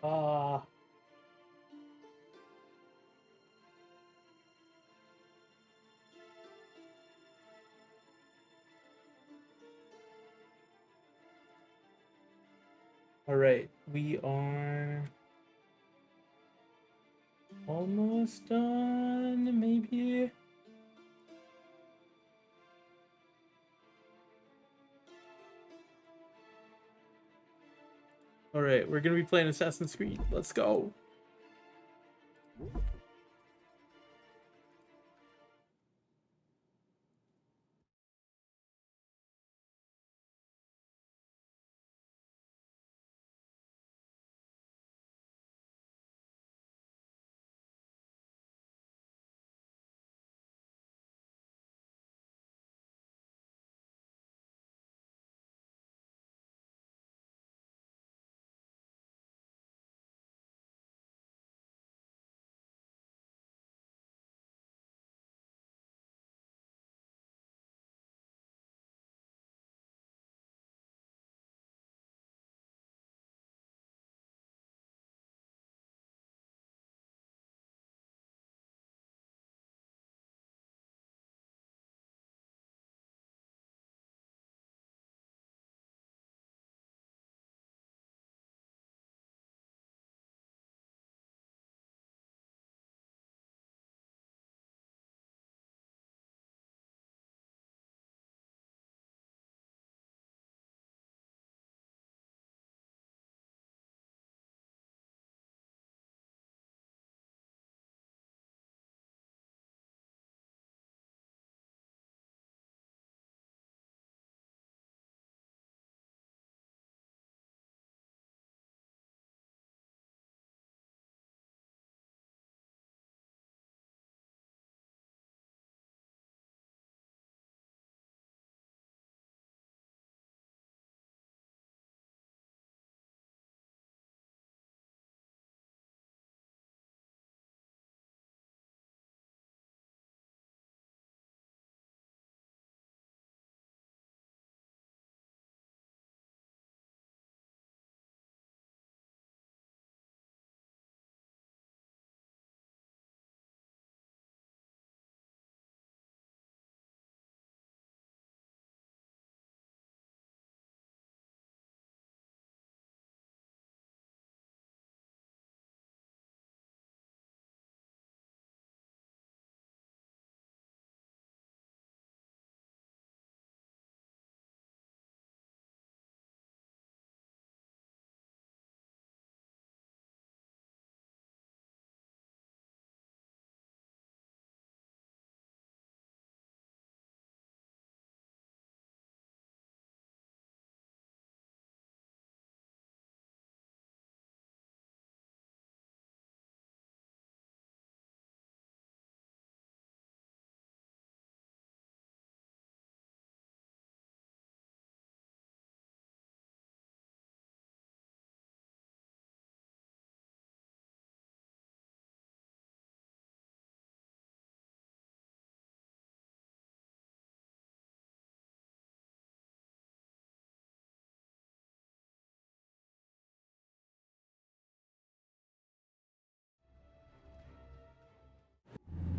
Uh, all right, we are almost done, maybe. All right, we're gonna be playing Assassin's Creed. Let's go.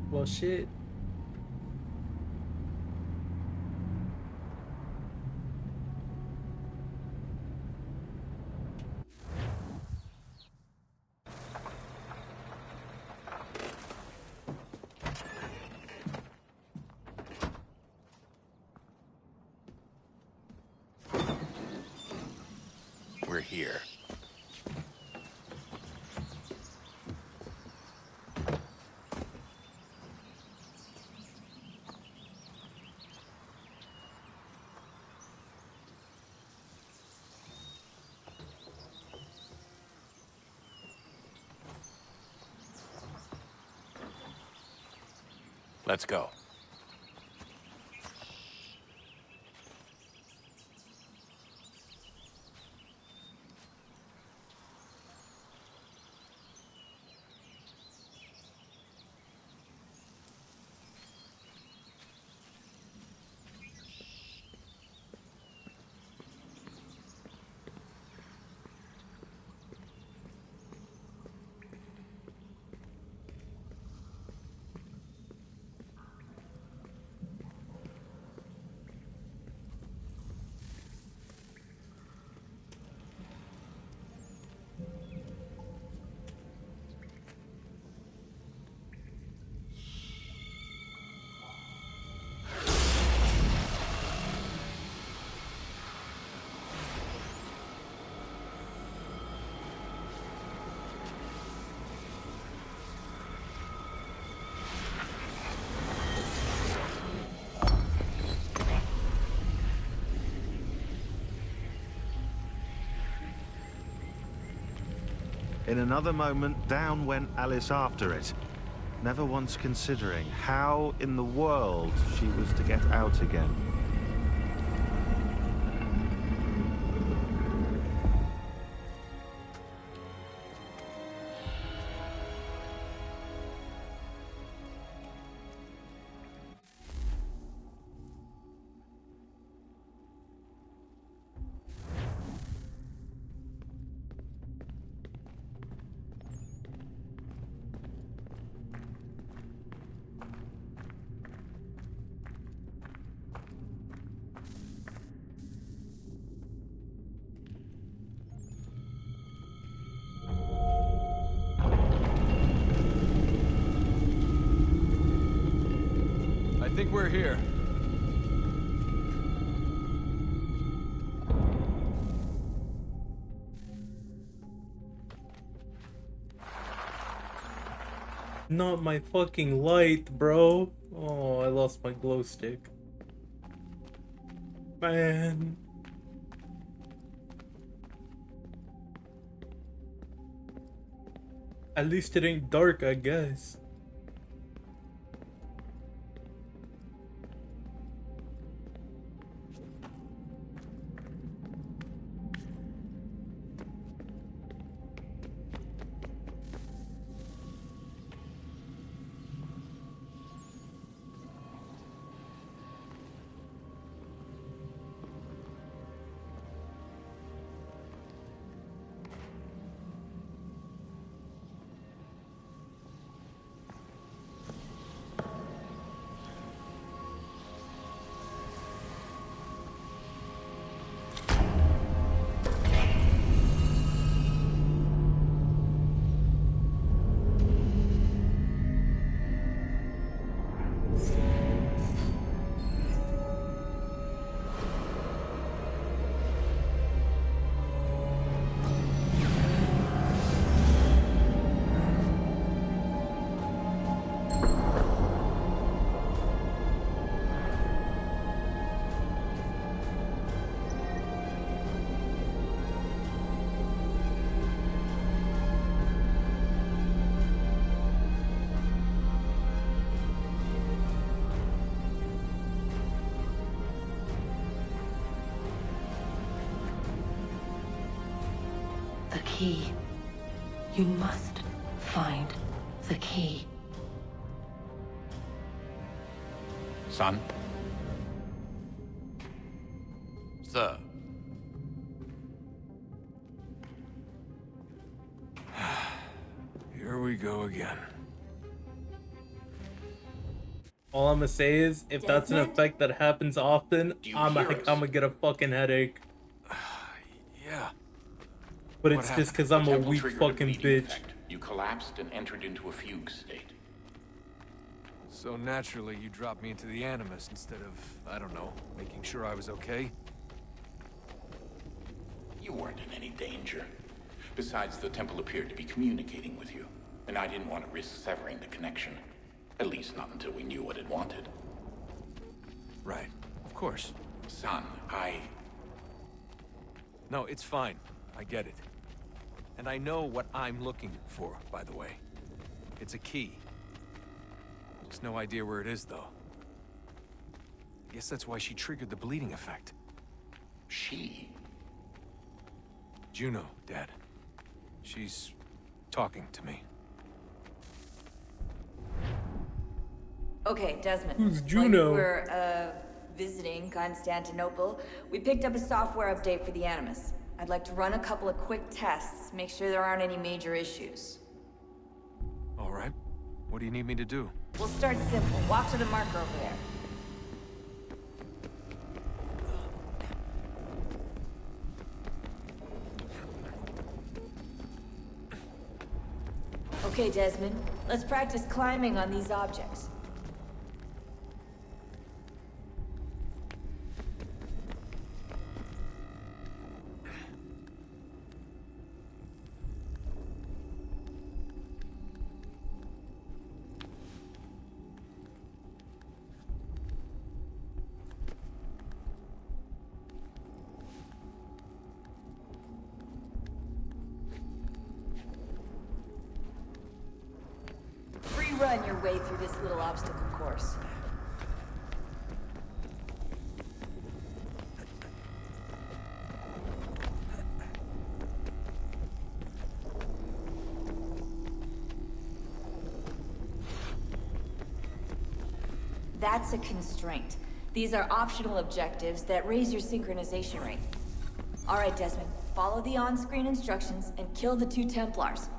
Well, shit. We're here. Let's go. In another moment, down went Alice after it, never once considering how in the world she was to get out again. I think we're here. Not my fucking light, bro. Oh, I lost my glow stick. Man. At least it ain't dark, I guess. The key. You must find the key. Son? Sir. Here we go again. All I'm gonna say is, if that's an effect that happens often, Do you I'm hear us? gonna get a fucking headache. Yeah. But What it's just happened? because I'm a Temple weak triggered fucking bleeding bitch. effect. You collapsed and entered into a fugue state. So naturally, you dropped me into the Animus instead of, I don't know, making sure I was okay? You weren't in any danger. Besides, the temple appeared to be communicating with you, and I didn't want to risk severing the connection. At least not until we knew what it wanted. Right. Of course. Son, No, it's fine. I get it. And I know what I'm looking for, by the way. It's a key. Just no idea where it is, though. I guess that's why she triggered the bleeding effect. She? Juno, Dad. She's talking to me. Okay, Desmond. Who's While Juno? you were, visiting Constantinople, we picked up a software update for the Animus. I'd like to run a couple of quick tests, make sure there aren't any major issues. All right. What do you need me to do? We'll start simple. Walk to the marker over there. Okay, Desmond. Let's practice climbing on these objects. run your way through this little obstacle course. That's a constraint. These are optional objectives that raise your synchronization rate. Alright, Desmond, follow the on-screen instructions and kill the 2 Templars.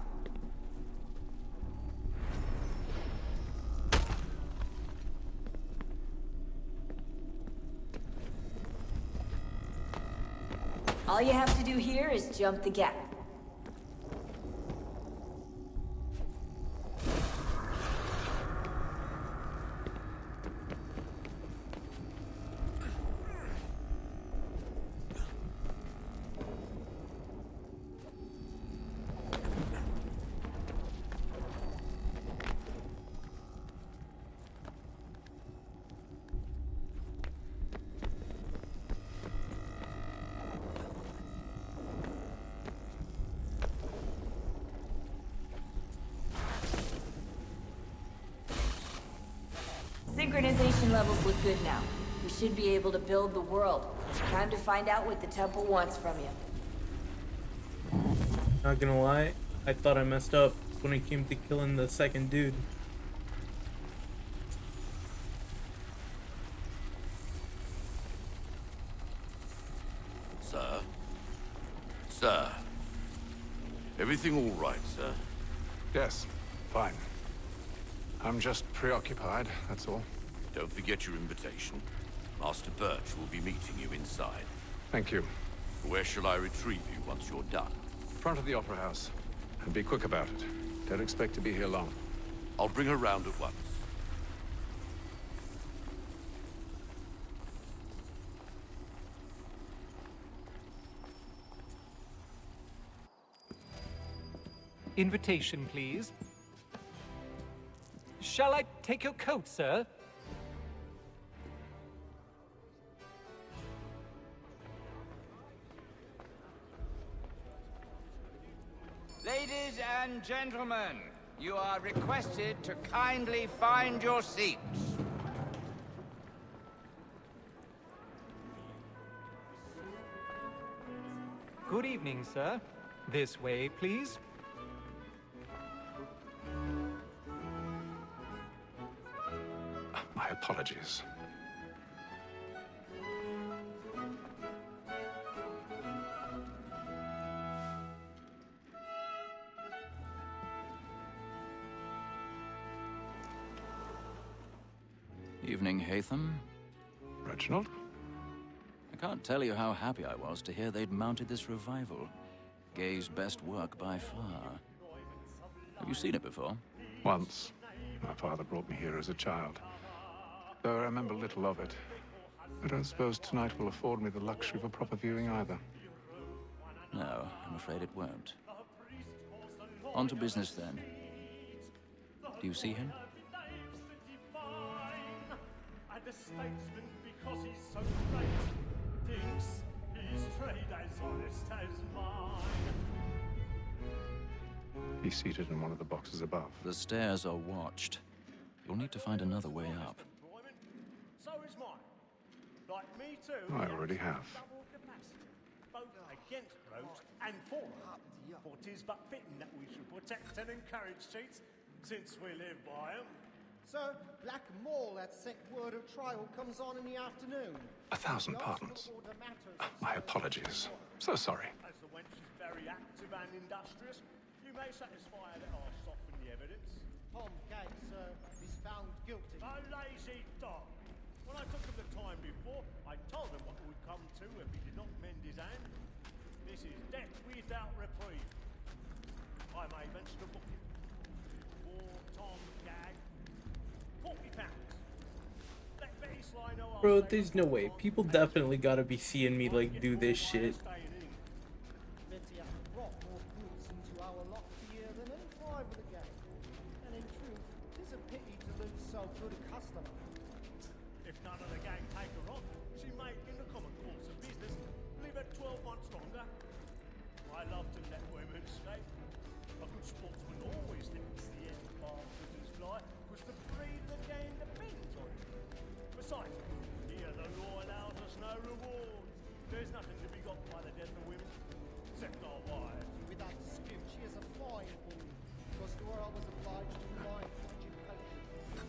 All you have to do here is jump the gap. Synchronization levels look good now. We should be able to build the world. Time to find out what the temple wants from you. Not gonna lie, I thought I messed up when it came to killing the second dude. Sir? Sir? Everything all right, sir? Yes, fine. I'm just preoccupied, that's all. Don't forget your invitation. Master Birch will be meeting you inside. Thank you. Where shall I retrieve you once you're done? Front of the Opera House. And be quick about it. Don't expect to be here long. I'll bring her round at once. Invitation, please. Shall I take your coat, sir? Ladies and gentlemen, you are requested to kindly find your seats. Good evening, sir. This way, please. My apologies. Evening, Hatham. Reginald? I can't tell you how happy I was to hear they'd mounted this revival. Gay's best work by far. Have you seen it before? Once. My father brought me here as a child. Though I remember little of it. I don't suppose tonight will afford me the luxury of a proper viewing either. No, I'm afraid it won't. On to business then. Do you see him? And a statesman because he's so great thinks his trade as honest as mine. He's seated in one of the boxes above. The stairs are watched. You'll need to find another way up. So is mine. Like me too. I already have. Double capacity, both against rogues and for them. For 'tis but fitting that we should protect and encourage cheats, since we live by 'em. So, Black Mall, that sick word of trial comes on in the afternoon. 1,000 pardons. My apologies. So sorry. As the wench is very active and industrious, you may satisfy her that I soften the evidence. Tom Gates is found guilty. A lazy dog. When I took him the time before, I told him what would come to if he did not mend his hand. This is death without reprieve. I may venture to book him. For Tom Gag, £40. Let Betty Sly know I'll Bro, stay there's no way. People definitely gotta be seeing me like do this shit. Betty has brought more goods into our locked year than any five of the game. And in truth, 'tis a pity to lose so good a customer. If none of the gang take her on, she may, in the common course of business, leave her 12 months longer. I love to let women escape. A good sportsman always lets the end bartenders fly. wife. Without dispute, she is a fine woman. Because to her I was obliged to mind education.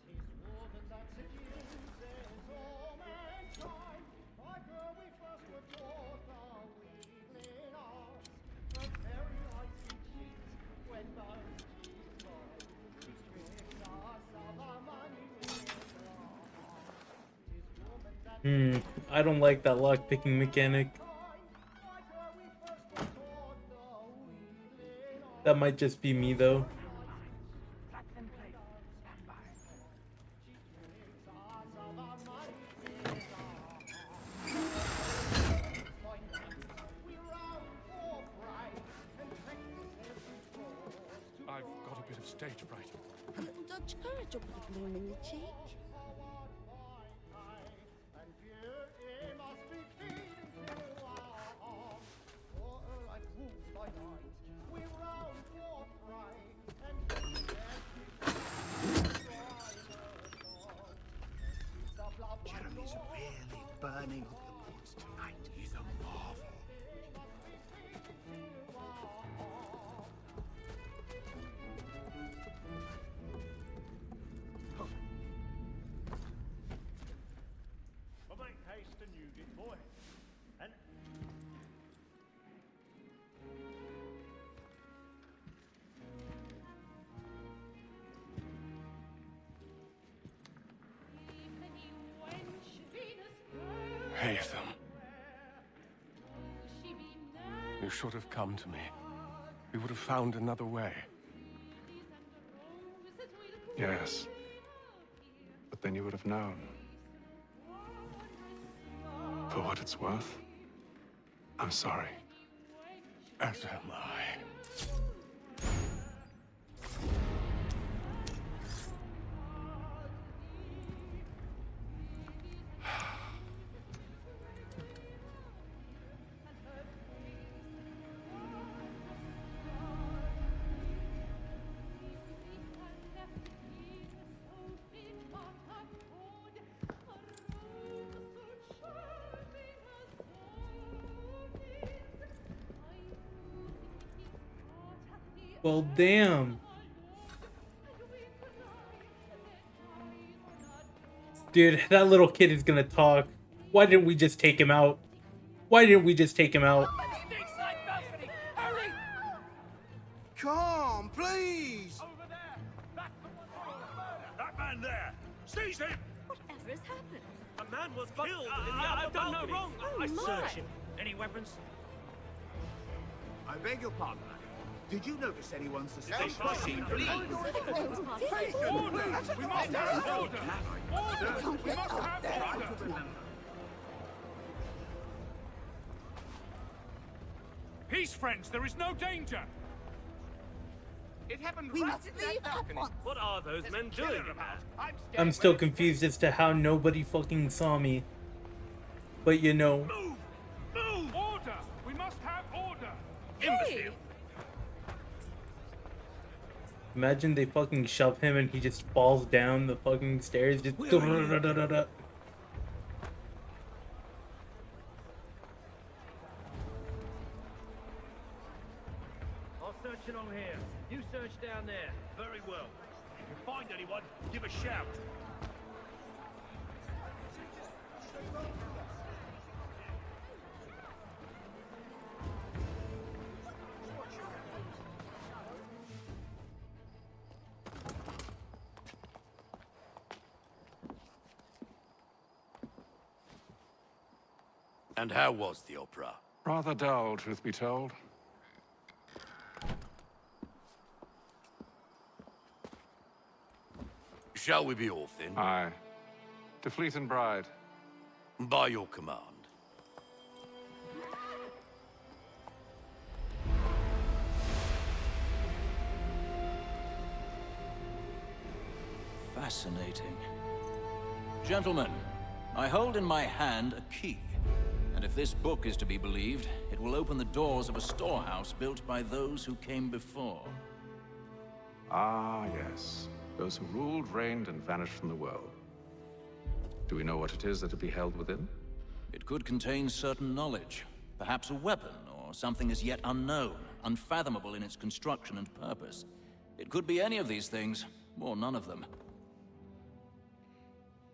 Tis woman that seduces all mankind. By her we first were taught the weaving arts. The very icy cheats when bound she's mine. She tricks us of our money with love. Tis woman that I don't like that lockpicking mechanic. That might just be me though. I've got a bit of stage fright. A little Dutch courage will put a bloom in your cheek. Jeremy's really burning up the boards tonight. He's a marvel. But make haste and you get boy. And Haytham. You should have come to me. We would have found another way. Yes. But then you would have known. For what it's worth, I'm sorry. As am I. Well, damn. Dude, that little kid is gonna talk. Why didn't we just take him out? Why didn't we just take him out? Come, please! that man there! Seize him! Whatever has happened? A man was killed in the I've done no wrong. Oh, I my. searched him. Any weapons? I beg your pardon, madam. Did you notice anyone suspicious? Proceed, please. We must have order! Order! We must have order! Peace, friends. There is no danger. It happened We right must in leave that at balcony. once. What are those There's men a killer doing? about. I'm I'm still confused as to how nobody fucking saw me. But you know. Move! Move! Order! We must have order! Imbecile! Imagine they fucking shove him and he just falls down the fucking stairs. Just. I'll search along here. You search down there. Very well. If you find anyone, give a shout. And how was the opera? Rather dull, truth be told. Shall we be off then? Aye. To Fleet and Bride. By your command. Fascinating. Gentlemen, I hold in my hand a key. And if this book is to be believed, it will open the doors of a storehouse built by those who came before. Ah, yes. Those who ruled, reigned, and vanished from the world. Do we know what it is that to be held within? It could contain certain knowledge, perhaps a weapon, or something as yet unknown, unfathomable in its construction and purpose. It could be any of these things, or none of them.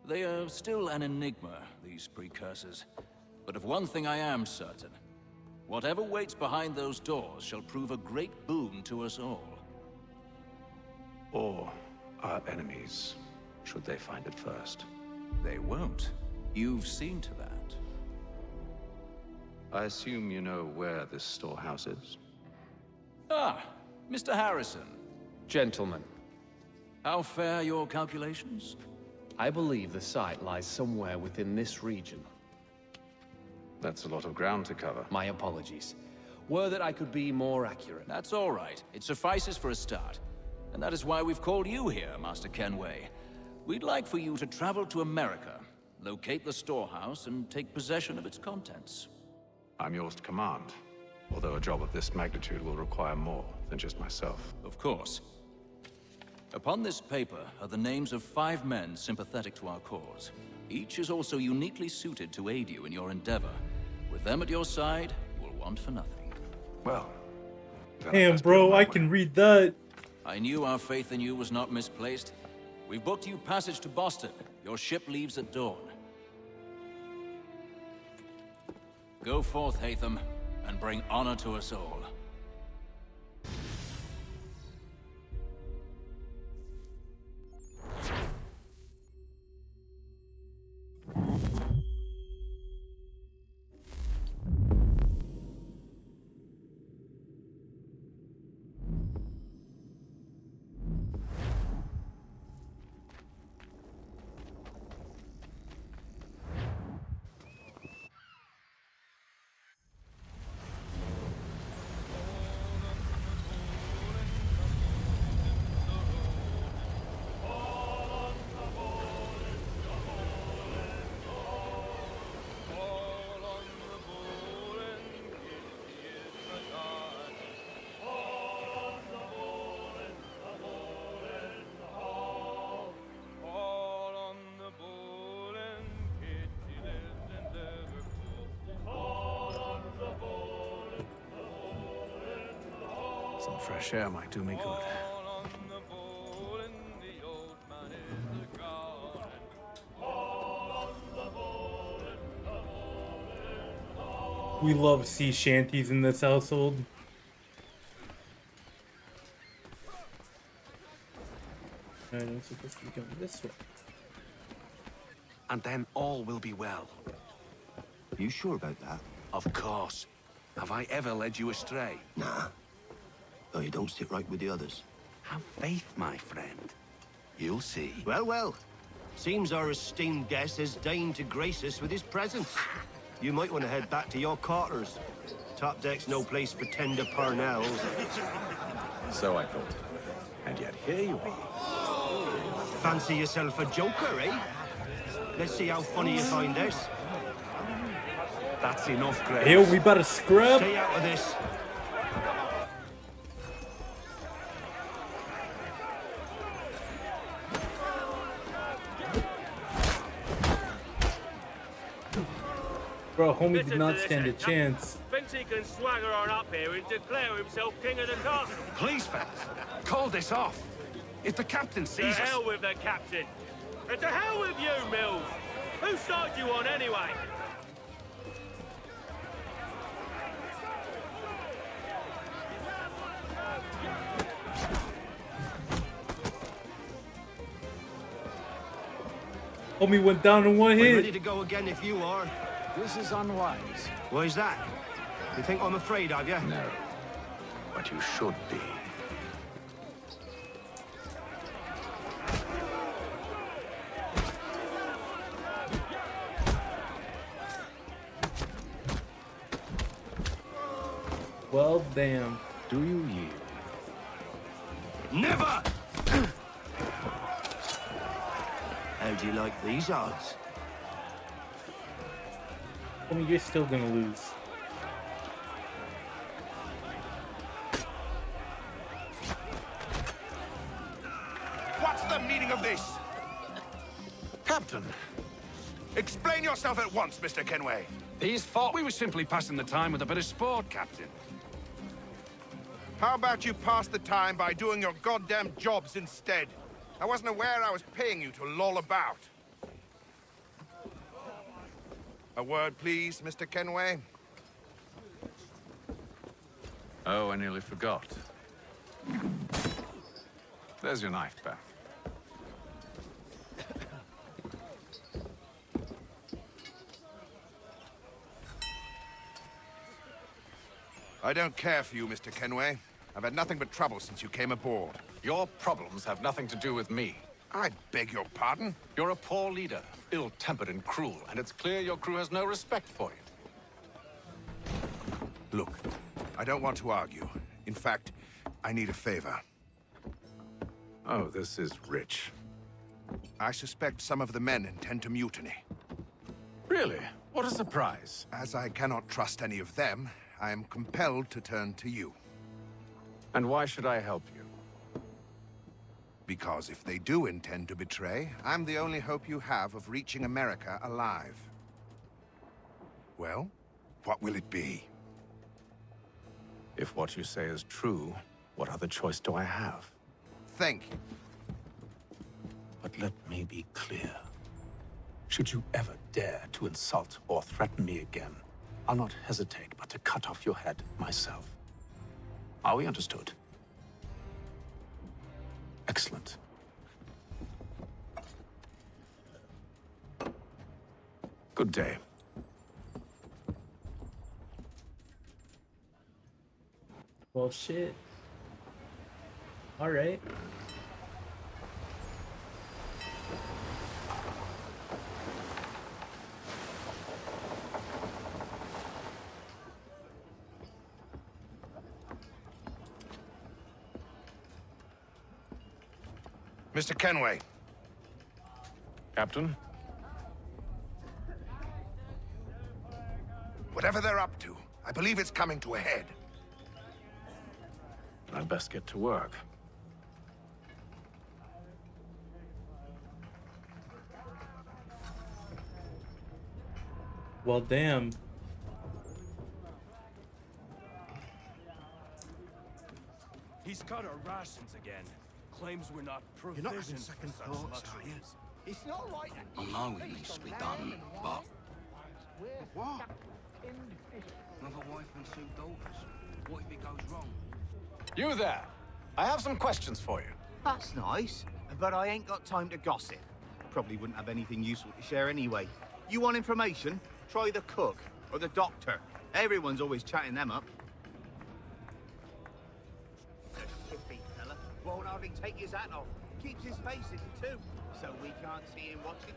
They are still an enigma, these precursors. But of one thing I am certain. Whatever waits behind those doors shall prove a great boon to us all. Or our enemies, should they find it first. They won't. You've seen to that. I assume you know where this storehouse is? Ah, Mr. Harrison. Gentlemen, How fare your calculations? I believe the site lies somewhere within this region. That's a lot of ground to cover. My apologies. Were that I could be more accurate. That's all right. It suffices for a start. And that is why we've called you here, Master Kenway. We'd like for you to travel to America, locate the storehouse, and take possession of its contents. I'm yours to command, although a job of this magnitude will require more than just myself. Of course. Upon this paper are the names of 5 men sympathetic to our cause. Each is also uniquely suited to aid you in your endeavor. With them at your side, you will want for nothing. Well, damn, bro, I can read that. I knew our faith in you was not misplaced. We've booked you passage to Boston. Your ship leaves at dawn. Go forth, Hatham, and bring honor to us all. Some fresh air might do me good. We love sea shanties in this household. Alright, I'm supposed to be going this way. And then all will be well. You sure about that? Of course. Have I ever led you astray? Nah. Oh, you don't sit right with the others. Have faith, my friend. You'll see. Well, well. Seems our esteemed guest has deigned to grace us with his presence. You might want to head back to your quarters. Top deck's no place for tender parnells. So I thought. And yet here you are. Fancy yourself a joker, eh? Let's see how funny you find this. That's enough, Greg. Yo, we better scrub. Stay out of this. Bro, homie did not stand a chance. Thinks he can swagger on up here and declare himself king of the castle. Please, fellas, call this off. If the captain To sees us... hell with the captain. And to hell with you, Mills. Whose side you on anyway? Homie went down in one We're hit. ready to go again if you are. This is unwise. Why is that? You think I'm afraid of you? No. But you should be. Well, damn. Do you yield? Never! How do you like these odds? Homie, you're still gonna lose. What's the meaning of this? Captain, Explain yourself at once, Mr. Kenway. These thought we were simply passing the time with a bit of sport, Captain. How about you pass the time by doing your goddamn jobs instead? I wasn't aware I was paying you to loll about. A word, please, Mr. Kenway. Oh, I nearly forgot. There's your knife, Beth. I don't care for you, Mr. Kenway. I've had nothing but trouble since you came aboard. Your problems have nothing to do with me. I beg your pardon? You're a poor leader, ill-tempered and cruel, and it's clear your crew has no respect for you. Look, I don't want to argue. In fact, I need a favor. Oh, this is rich. I suspect some of the men intend to mutiny. Really? What a surprise. As I cannot trust any of them, I am compelled to turn to you. And why should I help you? Because if they do intend to betray, I'm the only hope you have of reaching America alive. Well, what will it be? If what you say is true, what other choice do I have? Thank you. But let me be clear. Should you ever dare to insult or threaten me again, I'll not hesitate but to cut off your head myself. Are we understood? Excellent. Good day. Well, shit. All right. Mr. Kenway. Captain? Whatever they're up to, I believe it's coming to a head. I'd best get to work. Well, damn. He's cut our rations again. Claims we're not You're not having provisioned second for such thoughts, are you? luxuries. It's not right that I know it needs to be done, but What? another wife and two daughters. What if it goes wrong? You there! I have some questions for you. That's nice, but I ain't got time to gossip. Probably wouldn't have anything useful to share anyway. You want information? Try the cook or the doctor. Everyone's always chatting them up. The stupid fella won't hardly take his hat off. Keeps his face in too, so we can't see him watching.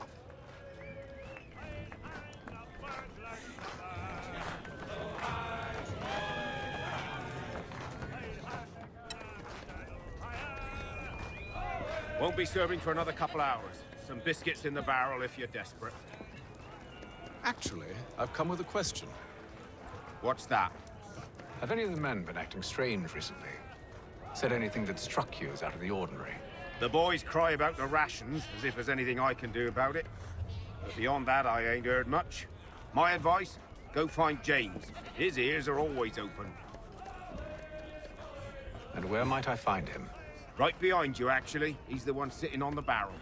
Won't be serving for another couple hours. Some biscuits in the barrel if you're desperate. Actually, I've come with a question. What's that? Have any of the men been acting strange recently? Said anything that struck you as out of the ordinary? The boys cry about the rations, as if there's anything I can do about it. But beyond that, I ain't heard much. My advice, go find James. His ears are always open. And where might I find him? Right behind you, actually. He's the one sitting on the barrel.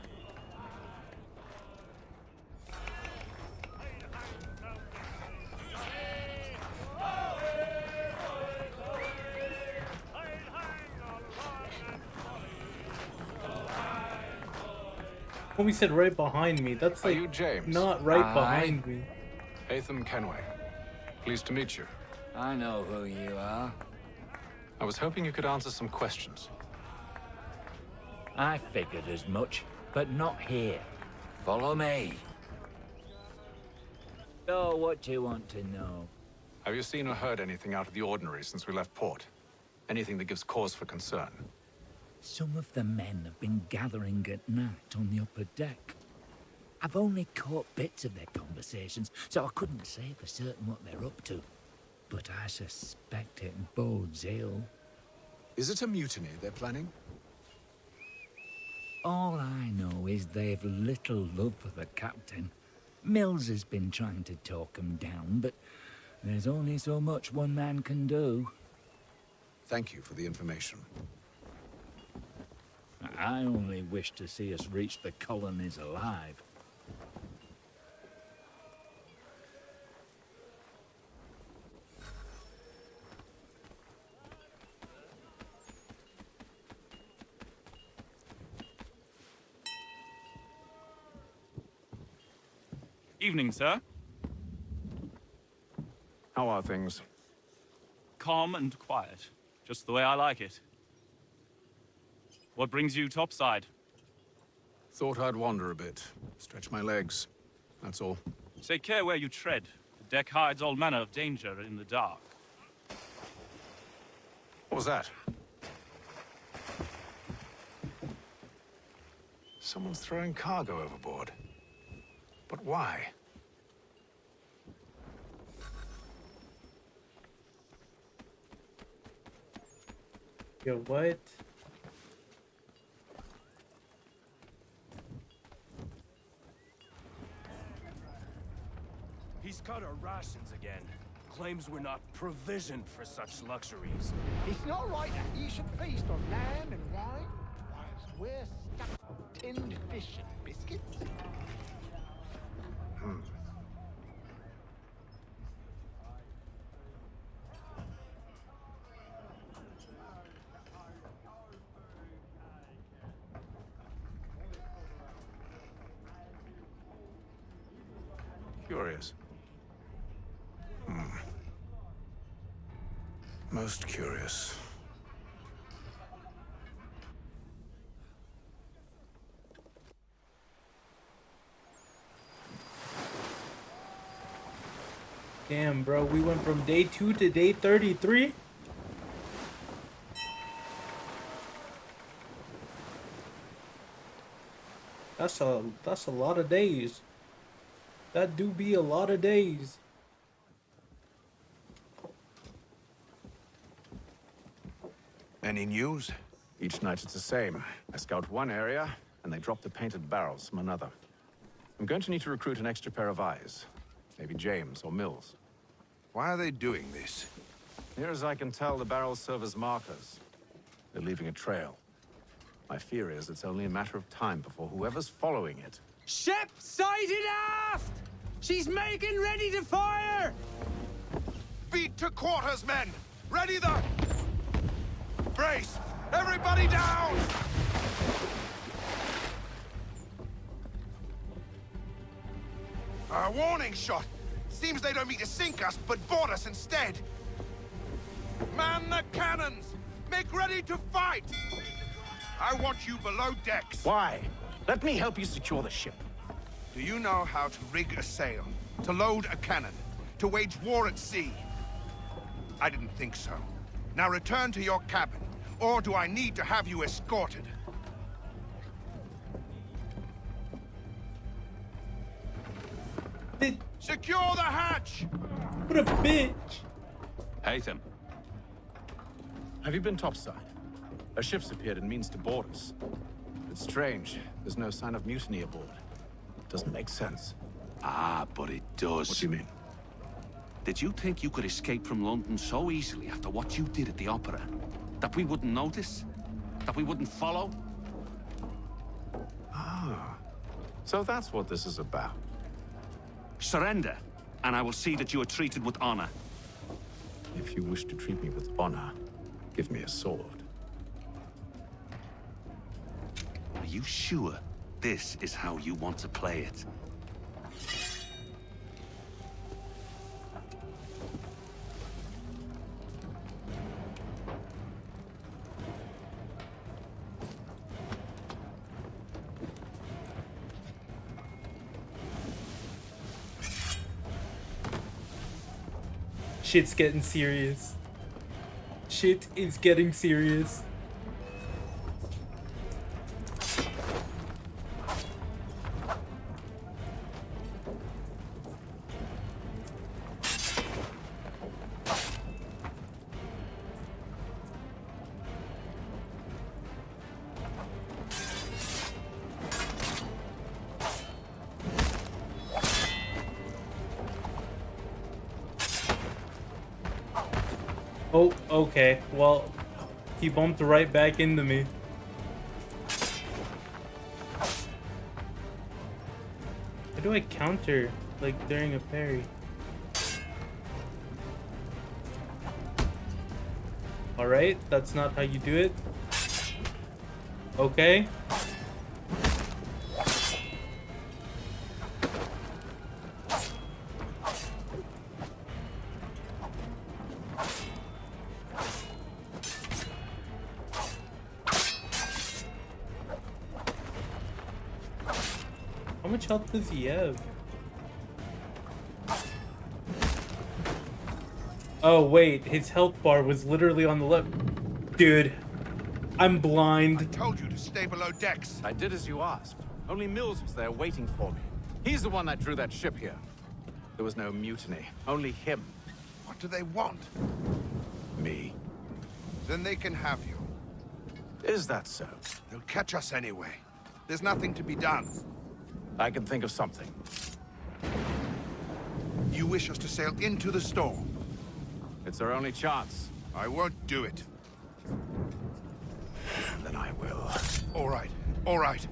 When we said right behind me, that's like Are you James? not right behind me. Hatham Kenway. Pleased to meet you. I know who you are. I was hoping you could answer some questions. I figured as much, but not here. Follow me. So, what do you want to know? Have you seen or heard anything out of the ordinary since we left port? Anything that gives cause for concern? Some of the men have been gathering at night on the upper deck. I've only caught bits of their conversations, so I couldn't say for certain what they're up to. But I suspect it bodes ill. Is it a mutiny they're planning? All I know is they've little love for the captain. Mills has been trying to talk him down, but there's only so much one man can do. Thank you for the information. I only wish to see us reach the colonies alive. Evening, sir. How are things? Calm and quiet. Just the way I like it. What brings you topside? Thought I'd wander a bit. Stretch my legs. That's all. Take care where you tread. The deck hides all manner of danger in the dark. What was that? Someone's throwing cargo overboard. But why? Yo, what? He's cut our rations again. Claims we're not provisioned for such luxuries. It's not right that you should feast on lamb and wine, whilst we're stuck on tinned fish and biscuits. Curious. Most curious. Damn, bro, we went from day 2 to day 33. That's a lot of days. That do be a lot of days. Any news? Each night it's the same. I scout one area, and they drop the painted barrels from another. I'm going to need to recruit an extra pair of eyes. Maybe James or Mills. Why are they doing this? Near as I can tell, the barrels serve as markers. They're leaving a trail. My fear is it's only a matter of time before whoever's following it... Ship sighted aft! She's making ready to fire! Beat to quarters, men! Ready the... Brace! Everybody down! A warning shot! Seems they don't mean to sink us, but board us instead! Man the cannons! Make ready to fight! I want you below decks. Why? Let me help you secure the ship. Do you know how to rig a sail? To load a cannon? To wage war at sea? I didn't think so. Now return to your cabin, or do I need to have you escorted? Secure the hatch! What a bitch! Haytham. Have you been topside? A ship's appeared and means to board us. It's strange. There's no sign of mutiny aboard. Doesn't make sense. Ah, but it does. What do you mean? Did you think you could escape from London so easily after what you did at the opera? That we wouldn't notice? That we wouldn't follow? Ah. So that's what this is about. Surrender, and I will see that you are treated with honor. If you wish to treat me with honor, give me a sword. Are you sure this is how you want to play it? Shit's getting serious. Shit is getting serious. Oh, okay. Well, he bumped right back into me. How do I counter, like, during a parry? Alright, that's not how you do it. Okay. How much health does he have? Oh, wait. His health bar was literally on the left. Dude, I'm blind. I told you to stay below decks. I did as you asked. Only Mills was there waiting for me. He's the one that drew that ship here. There was no mutiny, only him. What do they want? Me. Then they can have you. Is that so? They'll catch us anyway. There's nothing to be done. I can think of something. You wish us to sail into the storm? It's our only chance. I won't do it. Then I will. All right, all right.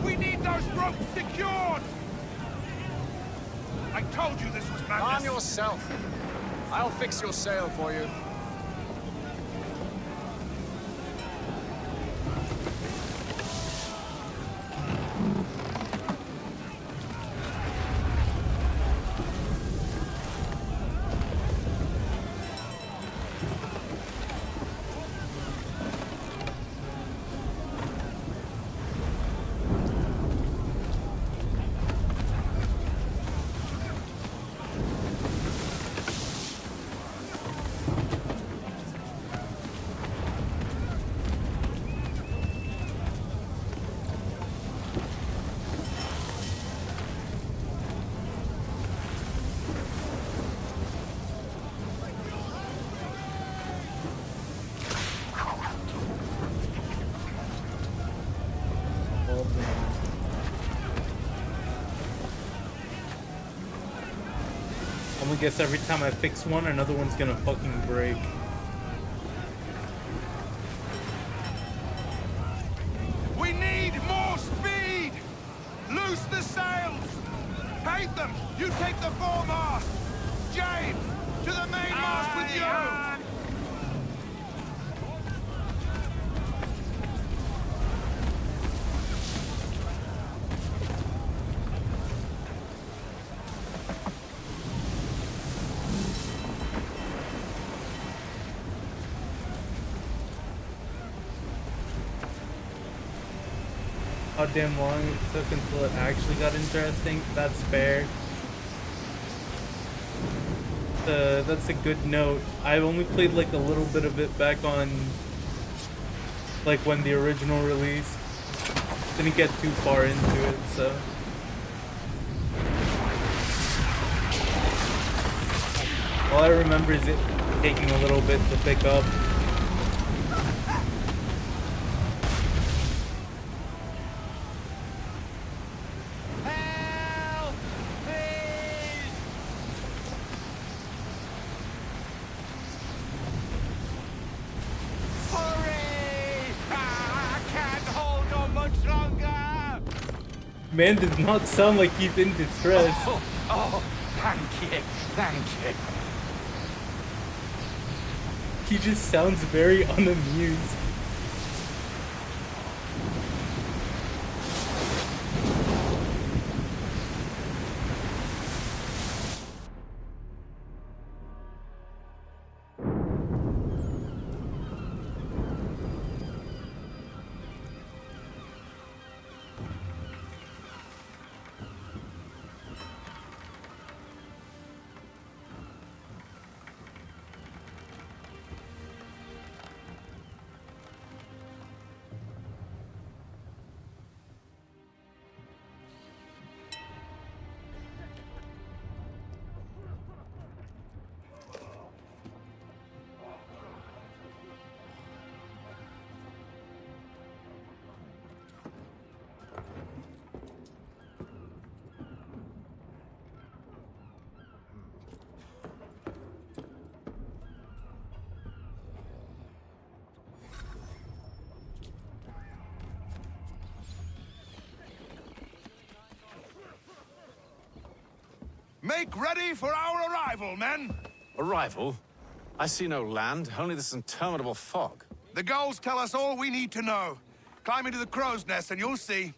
We need those ropes secured! I told you this was madness. Calm yourself. I'll fix your sail for you. I'm gonna guess every time I fix one, another one's gonna fucking break. We need more speed! Loose the sails! Hate them! You take the foremast! James! To the mainmast with you! How damn long it took until it actually got interesting. That's fair. That's a good note. I only played like a little bit of it back on like when the original release. Didn't get too far into it, so. All I remember is it taking a little bit to pick up. Man does not sound like he's in distress. Oh, thank you, thank you. He just sounds very unamused. Make ready for our arrival, men! Arrival? I see no land, only this interminable fog. The gulls tell us all we need to know. Climb into the crow's nest and you'll see.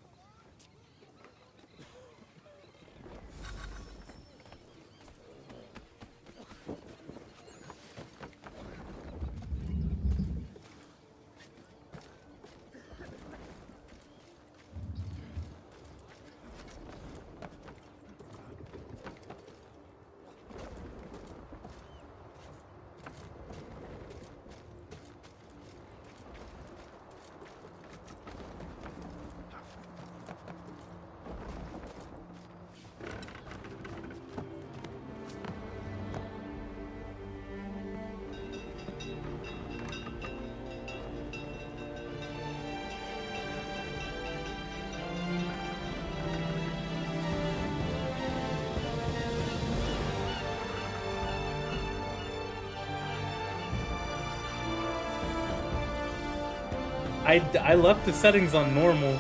I left the settings on normal.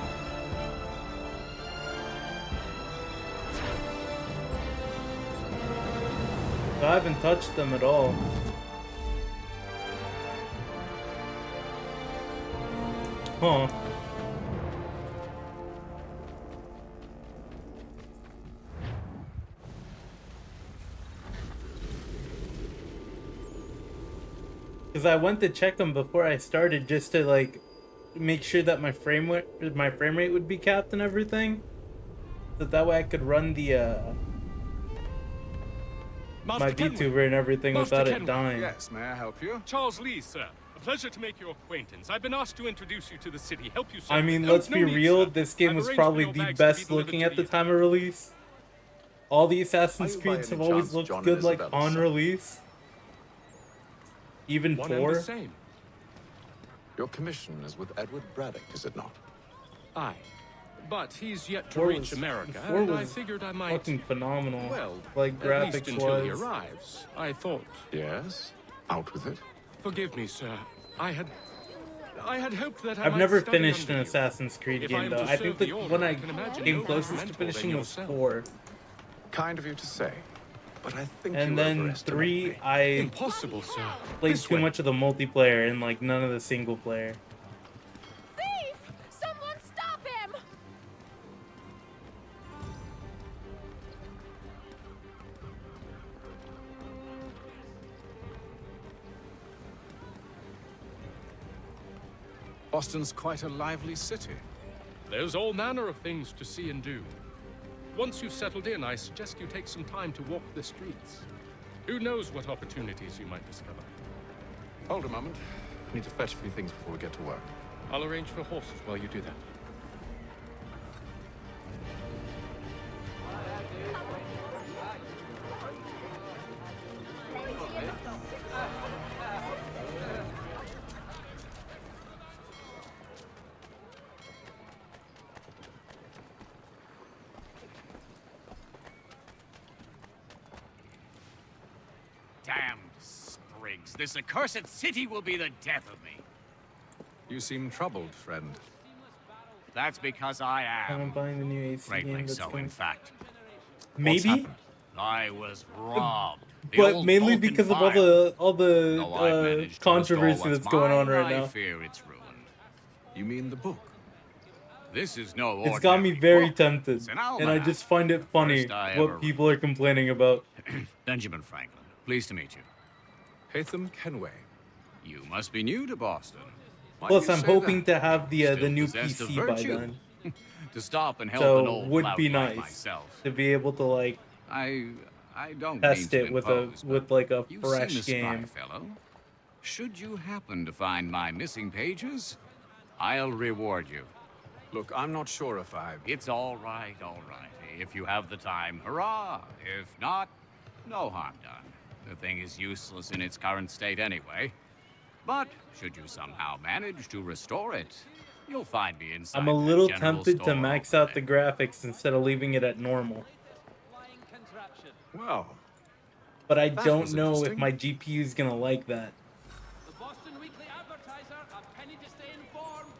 I haven't touched them at all. Huh. Because I went to check them before I started just to like make sure that my frame rate would be capped and everything, so that way I could run the my VTuber and everything without it dying. Yes, may I help you? Charles Lee, sir. A pleasure to make your acquaintance. I've been asked to introduce you to the city, help you. I mean, let's be real. This game was probably the best looking at the time of release. All the Assassin's Creeds have always looked good, like on release. Even 4. Your commission is with Edward Braddock, is it not? Aye. But he's yet to 4 reach was, America, 4 and was I figured I might... fucking phenomenal. Well, like at least graphics until he was. arrives, I thought. Yes? Out with it. Forgive me, sir. I had hoped that I've might never study finished under an you. Assassin's Creed If game am though. to I think serve the the one order, I can imagine came no closest more to mentor than finishing was yourself. 4. Kind of you to say, but I think And you then overestimate 3, me. I Impossible, sir. played This too way. much of the multiplayer and like none of the single player. Thief! Someone stop him! Boston's quite a lively city. There's all manner of things to see and do. Once you've settled in, I suggest you take some time to walk the streets. Who knows what opportunities you might discover. Hold a moment. I need to fetch a few things before we get to work. I'll arrange for horses while you do that. Damned sprigs. This accursed city will be the death of me. You seem troubled, friend. That's because I I'm am. buying the new AC Greatly game. That's so, going. in fact. Maybe, I was robbed. The but old mainly Vulcan because of file. all the Though I've managed to restore controversy what's that's going on mine, right I now. fear it's ruined. You mean the book? This is no It's got me ordinary very book. tempted, It's an and I almanac. just find it funny First I ever what people are complaining about. Benjamin Franklin, pleased to meet you. Hatham Kenway. You must be new to Boston. Why Plus, do you I'm say hoping that? to have the Still new possessed of PC by virtue. then, To stop and help an so old would lout be like nice myself. to be able to like I don't test mean to it with impose, with like a you fresh seem a spry game. fellow. Should you happen to find my missing pages, I'll reward you. Look, I'm not sure if I... It's all right. If you have the time, hurrah! If not, no harm done. The thing is useless in its current state anyway. But should you somehow manage to restore it, you'll find me inside I'm a that little general tempted to store max over out the graphics instead of leaving it at normal. Well, but I that don't was know if interesting. my GPU is gonna like that. The Boston Weekly Advertiser, a penny to stay informed.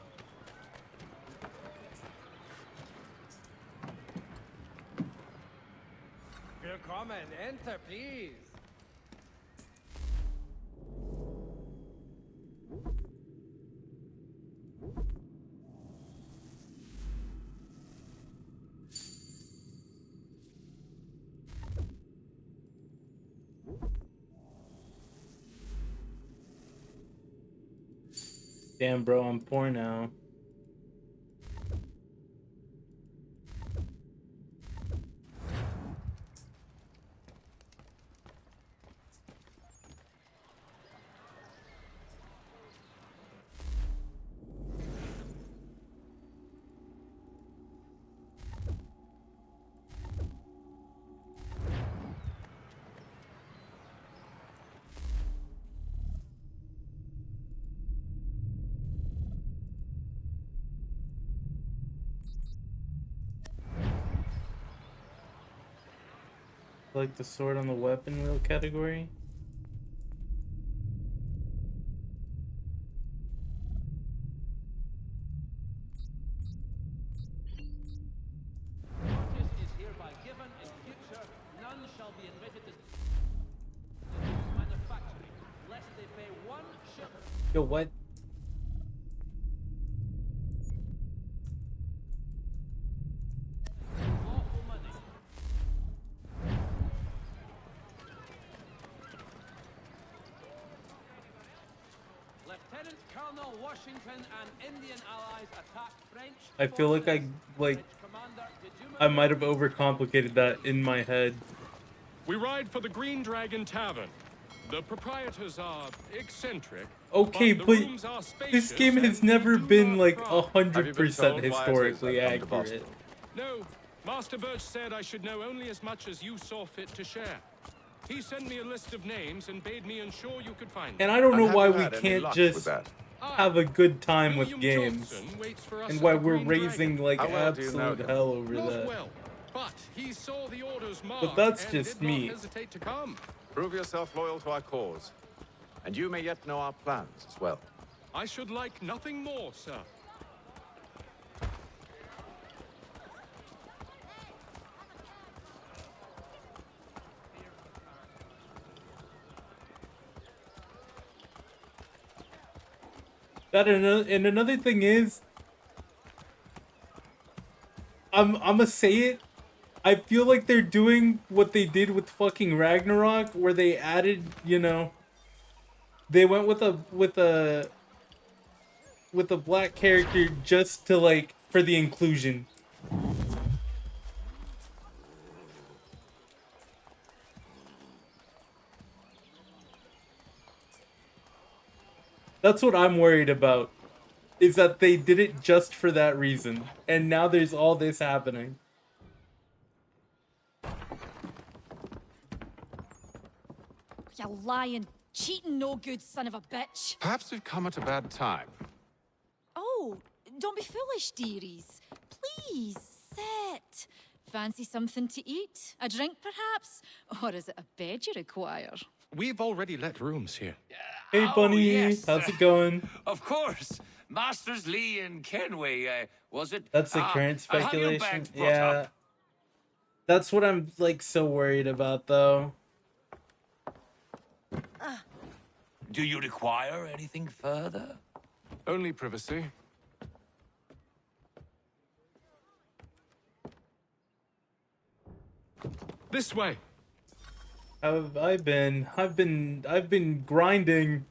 Here for coming. Enter, please. Damn, bro, I'm poor now. Like the sword on the weapon wheel category. Notice is hereby given. In future, none shall be admitted to manufacturing, lest they pay one shilling. Yo, what? Lawful money. Lieutenant Colonel Washington and Indian allies attack French. I feel like I might have overcomplicated that in my head. We ride for the Green Dragon Tavern. The proprietors are eccentric. Okay, but the but rooms are this spacious game has and never do been not like crowd. 100% historically accurate. No, Master Birch said I should know only as much as you saw fit to share. He sent me a list of names and bade me ensure you could find them. And I don't know why we can't just have a good time with games, and why we're raising like absolute hell over that. Well, but he saw the orders marked But that's and just did not me. hesitate to come. Prove yourself loyal to our cause. And you may yet know our plans as well. I should like nothing more, sir. And another thing is, I'ma say it. I feel like they're doing what they did with fucking Ragnarok, where they added, you know, they went with a black character just to like for the inclusion. That's what I'm worried about. Is that they did it just for that reason, and now there's all this happening. You lying, cheating, no good son of a bitch. Perhaps we've come at a bad time. Oh, don't be foolish, dearies. Please, sit. Fancy something to eat? A drink, perhaps? Or is it a bed you require? We've already let rooms here. Hey, Bunny, yes. how's it going? Of course. Masters Lee and Kenway, was it? That's the current I'll have your speculation. bags brought Yeah. up. That's what I'm like so worried about though. Do you require anything further? Only privacy. This way. How have I been? I've been grinding.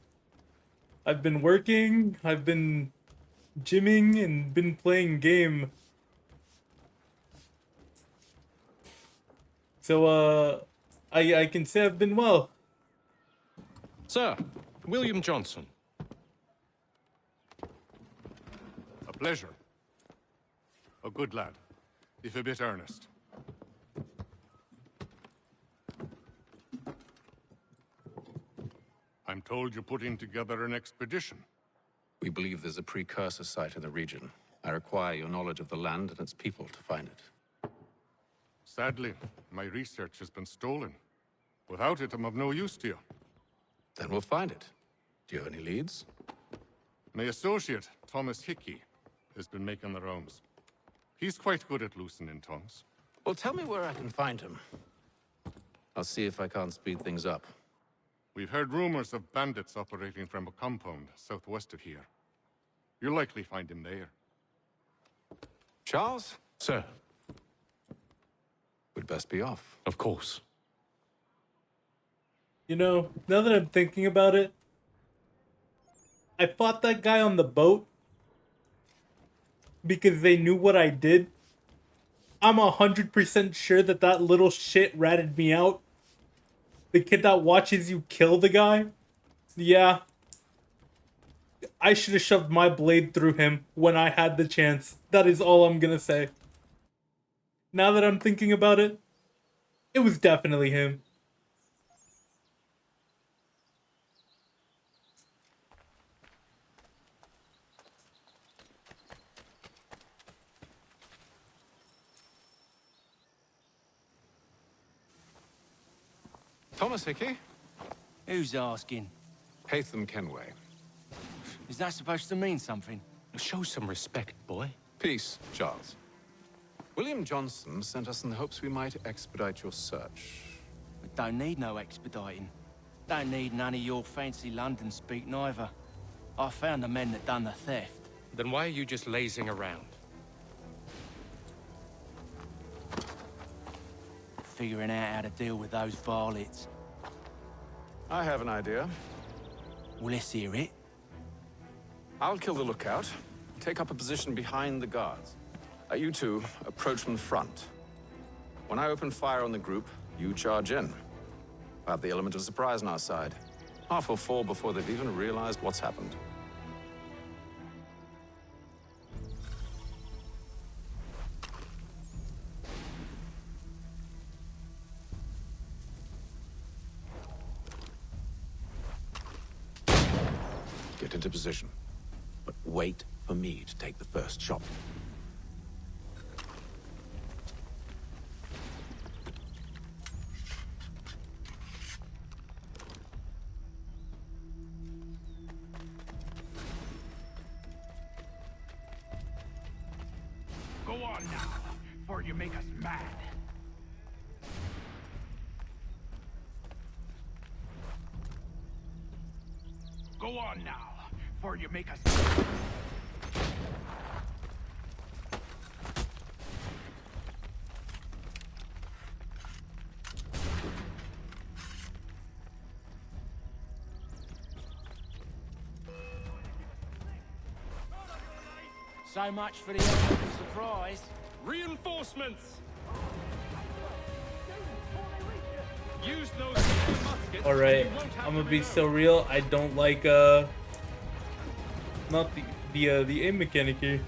I've been working, I've been gymming and been playing game. So I can say I've been well. Sir, William Johnson. A pleasure. A good lad, if a bit earnest. I'm told you're putting together an expedition. We believe there's a precursor site in the region. I require your knowledge of the land and its people to find it. Sadly, my research has been stolen. Without it, I'm of no use to you. Then we'll find it. Do you have any leads? My associate, Thomas Hickey, has been making the rounds. He's quite good at loosening tongues. Well, tell me where I can find him. I'll see if I can't speed things up. We've heard rumors of bandits operating from a compound southwest of here. You'll likely find him there. Charles? Sir. We'd best be off. Of course. You know, now that I'm thinking about it, I fought that guy on the boat because they knew what I did. I'm 100% sure that that little shit ratted me out. The kid that watches you kill the guy. Yeah. I should have shoved my blade through him when I had the chance. That is all I'm gonna say. Now that I'm thinking about it, it was definitely him. Thomas Hickey? Who's asking? Haytham Kenway. Is that supposed to mean something? Show some respect, boy. Peace, Charles. William Johnson sent us in the hopes we might expedite your search. We don't need no expediting. Don't need none of your fancy London speak neither. I found the men that done the theft. Then why are you just lazing around? Figuring out how to deal with those varlets. I have an idea. Well, let's hear it. I'll kill the lookout, take up a position behind the guards. You two approach from the front. When I open fire on the group, you charge in. We'll have the element of surprise on our side. Half will fall before they've even realized what's happened. Get into position, but wait for me to take the first shot. Go on now, before you make us mad. Go on now, before you make us mad. So much for the element of surprise. Reinforcements! Use those muskets. Alright, I'm gonna be so real. I don't like not the aim mechanic here.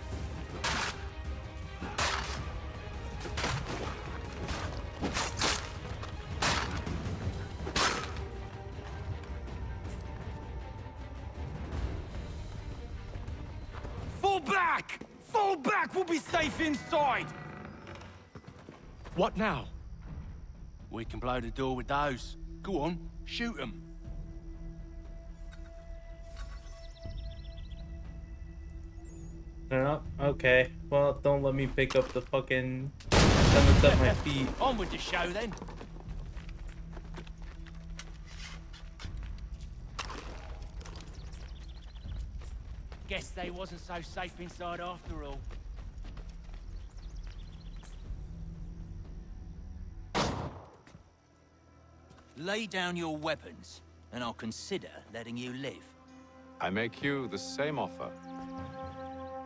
Fall back! Fall back! We'll be safe inside! What now? We can blow the door with those. Go on, shoot them. They're not? Okay. Well, don't let me pick up the fucking guns at my feet. On with the show then. Guess they wasn't so safe inside after all. Lay down your weapons, and I'll consider letting you live. I make you the same offer.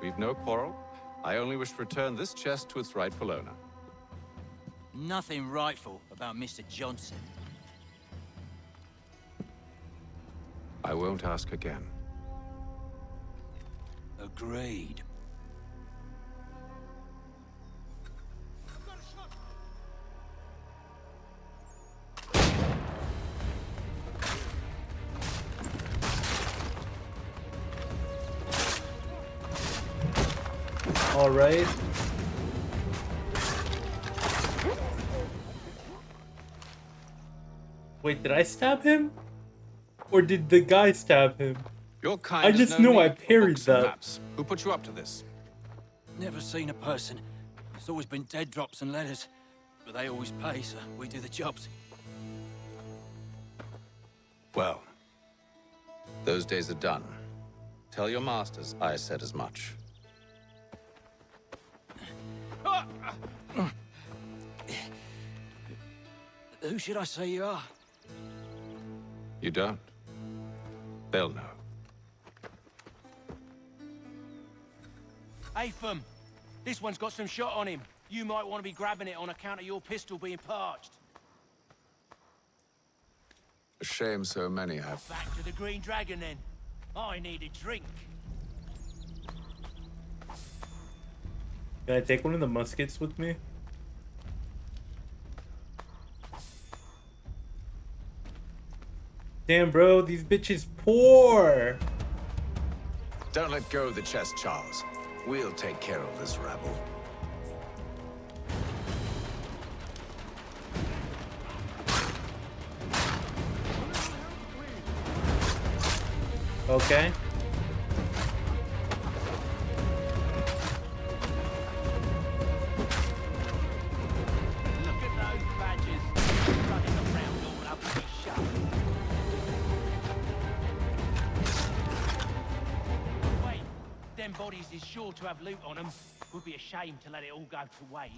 We've no quarrel. I only wish to return this chest to its rightful owner. Nothing rightful about Mr. Johnson. I won't ask again. Agreed. All right. Wait, did I stab him? Or did the guy stab him? Your kind I has just no knew I need for parried books and that. maps. Who put you up to this? Never seen a person. It's always been dead drops and letters. But they always pay, so we do the jobs. Well, those days are done. Tell your masters I said as much. Who should I say you are? You don't? They'll know. Atham, this one's got some shot on him. You might want to be grabbing it on account of your pistol being parched. A shame so many have. Back to the Green Dragon then. I need a drink. Can I take one of the muskets with me? Damn, bro, these bitches poor. Don't let go of the chest, Charles. We'll take care of this rabble. Okay. Look at those badgers running around all up in shop. Wait, them bodies is sure to have loot on them. Would be a shame to let it all go to waste.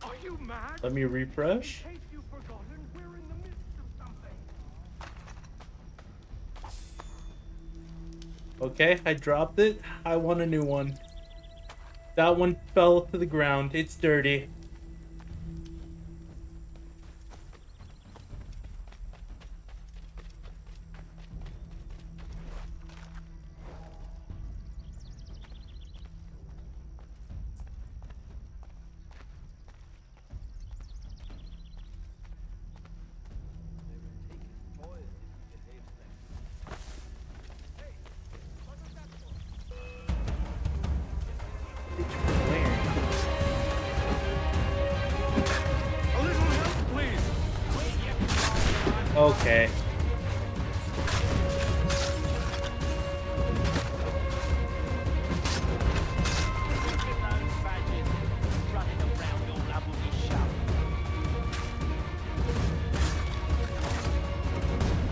Are you mad? Let me refresh. In case you've forgotten, we're in the midst of something. Okay, I dropped it. I want a new one. That one fell to the ground. It's dirty. A little help, please. Okay.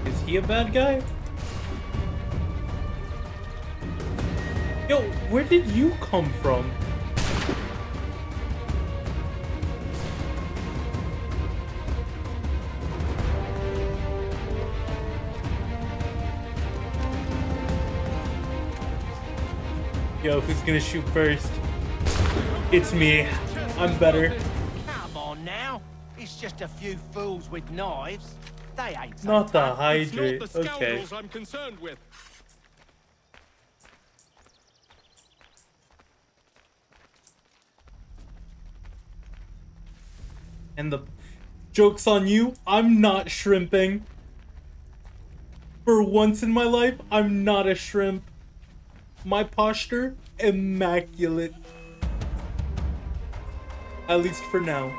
Is he a bad guy? Yo, where did you come from? Yo, who's gonna shoot first? It's me. I'm better. Come on now. It's just a few fools with knives. They ain't so Not the tough. hydrate. It's not the Okay. scoundrels I'm concerned with. And the joke's on you. I'm not shrimping. For once in my life, I'm not a shrimp. My posture, immaculate. At least for now.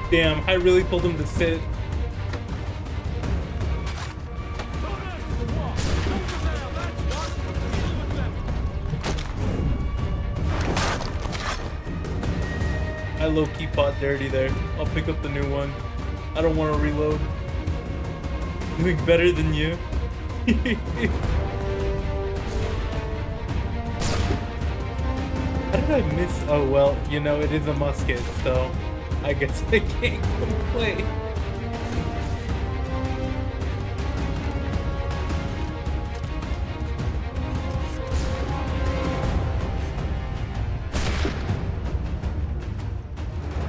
Damn, I really told him to sit. I low-key fought dirty there. I'll pick up the new one. I don't want to reload. Doing better than you. How did I miss? Oh well, you know, it is a musket, so I guess I can't complain.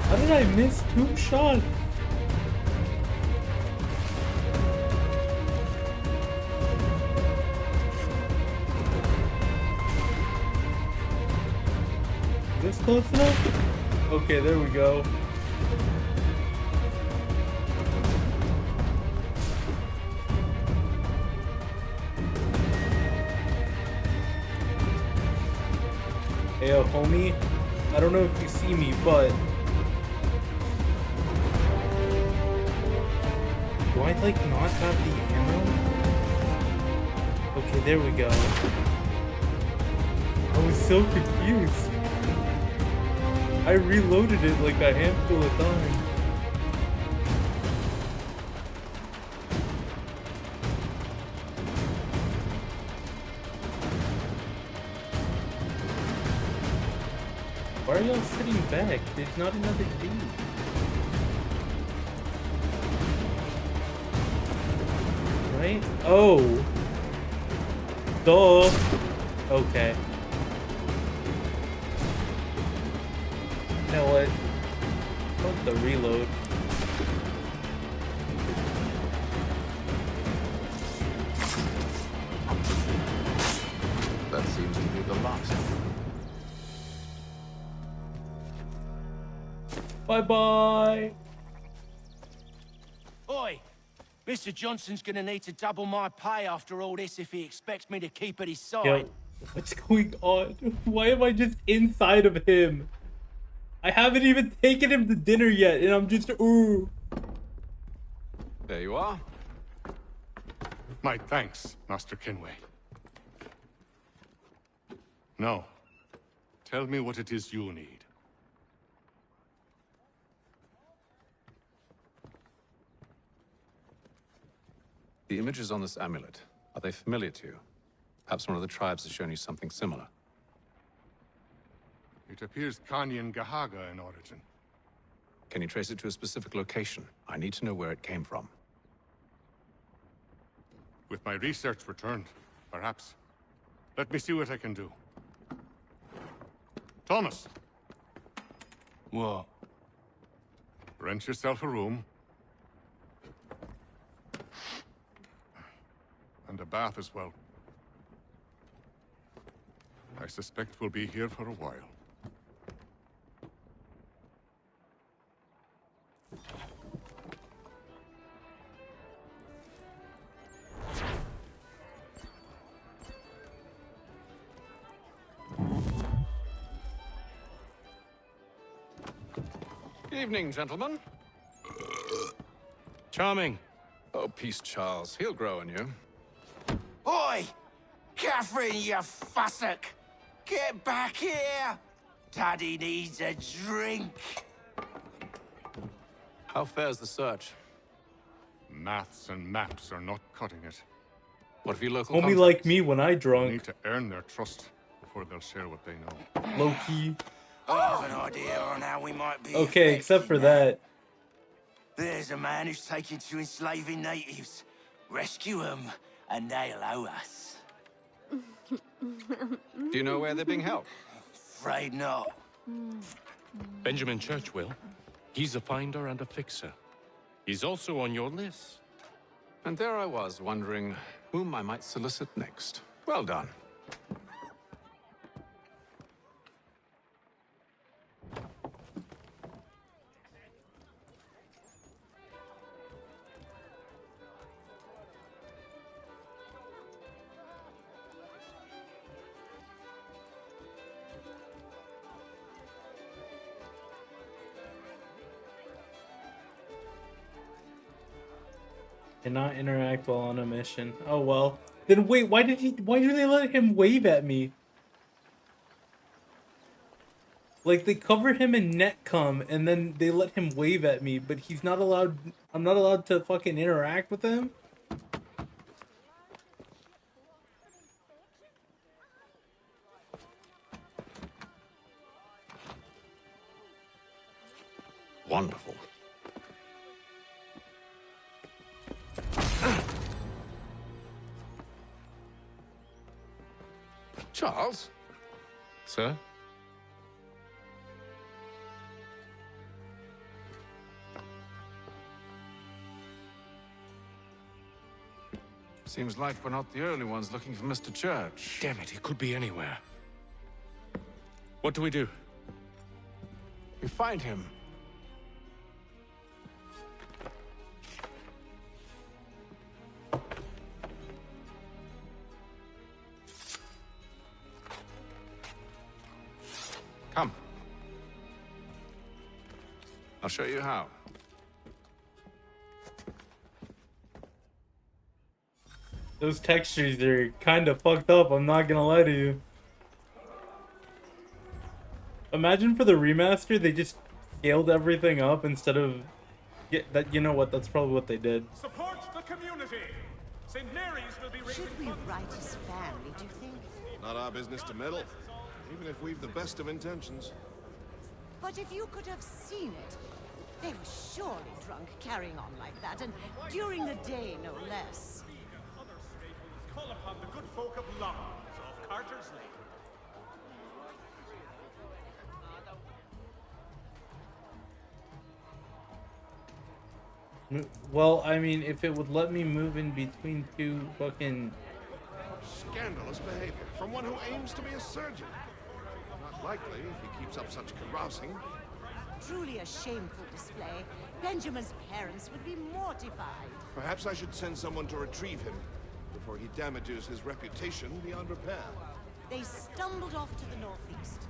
How did I miss 2 shots? This close enough? Okay, there we go. Hey, yo, homie. I don't know if you see me, but do I like not have the ammo? Okay, there we go. I was so confused. I reloaded it like a handful of times. Why are y'all sitting back? There's not another dude. Right? Oh. Duh. Okay. You know what? Fuck the reload. That seems to be the last. Bye-bye. Oi! Mr. Johnson's gonna need to double my pay after all this if he expects me to keep at his side. Yo, what's going on? Why am I just inside of him? I haven't even taken him to dinner yet, and I'm just, ooh. There you are. My thanks, Master Kenway. Now, tell me what it is you need. The images on this amulet, are they familiar to you? Perhaps one of the tribes has shown you something similar. It appears Kanyan Gahaga in origin. Can you trace it to a specific location? I need to know where it came from. With my research returned, perhaps. Let me see what I can do. Thomas! What? Rent yourself a room. And a bath as well. I suspect we'll be here for a while. Evening, gentlemen. Charming. Oh, peace, Charles. He'll grow on you. Oi! Catherine, you fussock! Get back here! Daddy needs a drink. How fares the search? Maths and maps are not cutting it. What have you local Homie contacts? like me when I drunk. Need to earn their trust before they'll share what they know. Low key. I have an idea on how we might be Okay, except for affected now. that. There's a man who's taken to enslaving natives. Rescue them, and they'll owe us. Do you know where they're being held? Afraid not. Benjamin Church will. He's a finder and a fixer. He's also on your list. And there I was, wondering whom I might solicit next. Well done. Cannot interact while on a mission. Oh well. Then wait, why do they let him wave at me? Like they cover him in netcom and then they let him wave at me, but he's not allowed. I'm not allowed to fucking interact with him. Wonderful. Charles? Sir? Seems like we're not the only ones looking for Mr. Church. Damn it, he could be anywhere. What do we do? We find him. Come. I'll show you how. Those textures are kind of fucked up, I'm not gonna lie to you. Imagine for the remaster, they just scaled everything up instead of... you know what, that's probably what they did. Support the community. St. Mary's will be raising Should we write his family, do you think? Not our business to meddle, even if we've the best of intentions. But if you could have seen it, they were surely drunk carrying on like that, and during the day, no less. Other staples call upon the good folk of London of Carter's Lane. Well, I mean, if it would let me move in between two fucking... Scandalous behavior from one who aims to be a surgeon. Not likely if he keeps up such carousing. Truly a shameful display. Benjamin's parents would be mortified. Perhaps I should send someone to retrieve him before he damages his reputation beyond repair. They stumbled off to the northeast,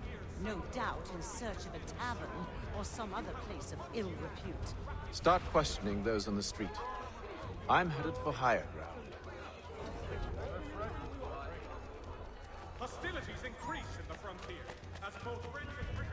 no doubt in search of a tavern or some other place of ill repute. Start questioning those on the street. I'm headed for higher ground. Hostilities increase in the frontier, as both French and British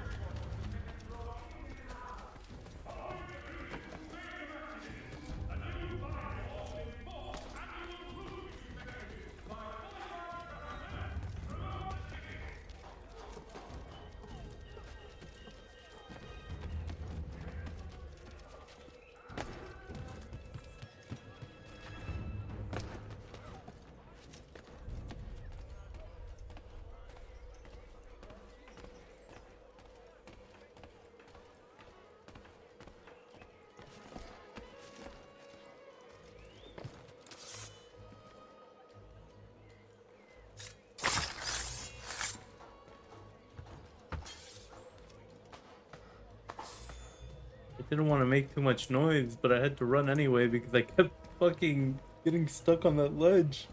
I didn't want to make too much noise, but I had to run anyway because I kept fucking getting stuck on that ledge.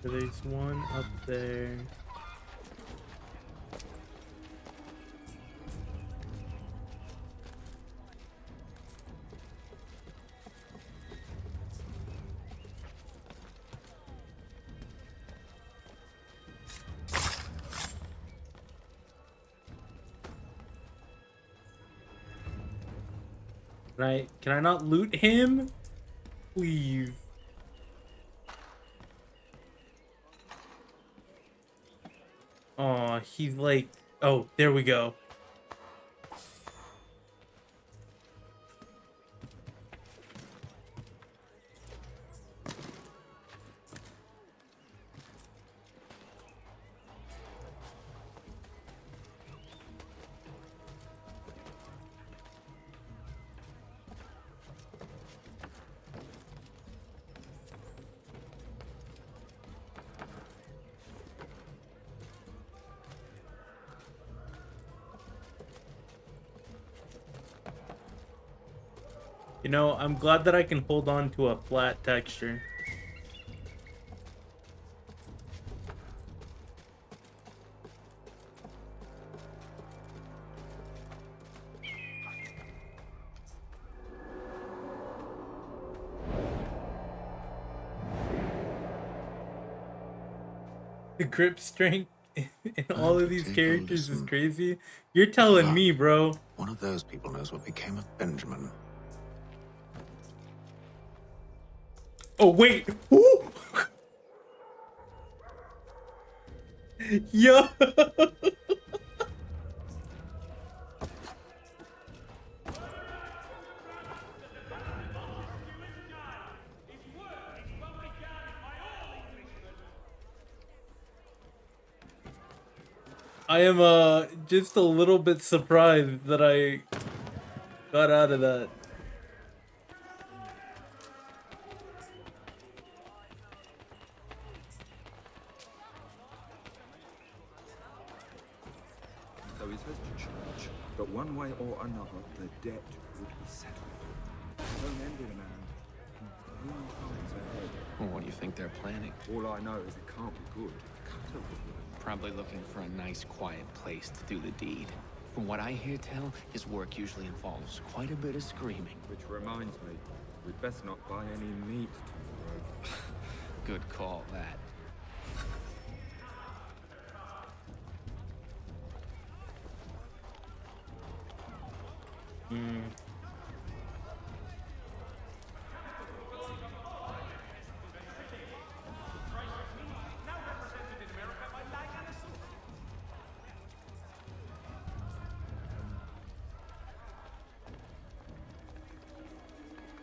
There's one up there. Can I not loot him? Please. Oh, he's like... Oh, there we go. You know, I'm glad that I can hold on to a flat texture. The grip strength in all of these characters is crazy. You're telling me, bro. One of those people knows what became of Benjamin. Oh, wait. Ooh. Yo. I am just a little bit surprised that I got out of that. So he says to church, but one way or another, the debt would be settled. Don't end it, man. Who finds ahead? Well, what do you think they're planning? All I know is it can't be good. Probably looking for a nice, quiet place to do the deed. From what I hear tell, his work usually involves quite a bit of screaming. Which reminds me, we'd best not buy any meat tomorrow. Good call, that.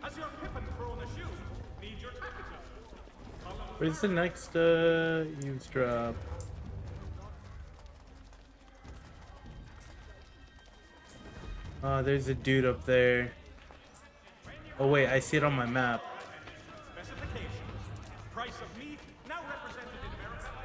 Has your pippin thrown a shoe? Need your temperature. Where's the next eavesdrop? Oh, there's a dude up there. Oh wait, I see it on my map. Specifications. Price of meat now represented in America by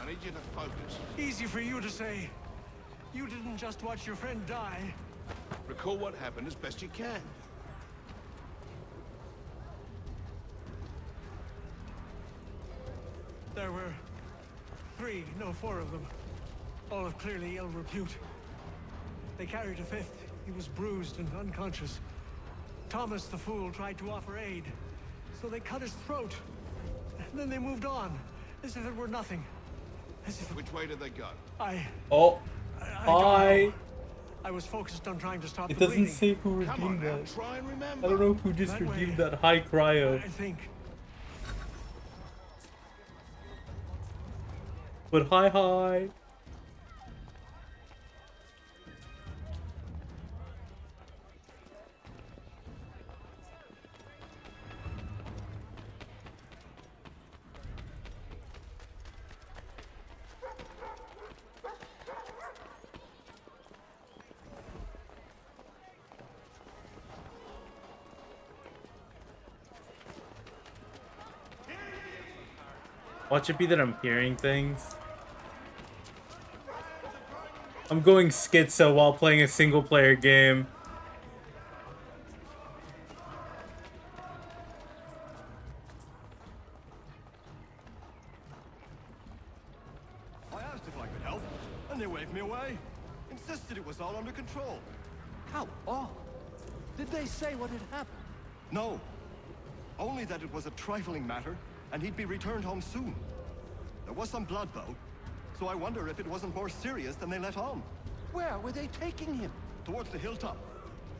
I need you to focus. Easy for you to say. You didn't just watch your friend die. Recall what happened as best you can. There were four of them. All of clearly ill repute. They carried a fifth. He was bruised and unconscious. Thomas the Fool tried to offer aid, so they cut his throat. And then they moved on, as if it were nothing. Which way did they go? Oh, hi. I was focused on trying to stop It the doesn't bleeding. say who redeemed that. Try and remember. I don't know who just That redeemed way. that high cryo. I think. But hi. Watch it be that I'm hearing things. I'm going schizo while playing a single player game. I asked if I could help, and they waved me away. Insisted it was all under control. How odd. Did they say what had happened? No. Only that it was a trifling matter, and he'd be returned home soon. There was some blood, though, so I wonder if it wasn't more serious than they let on. Where were they taking him? Towards the hilltop.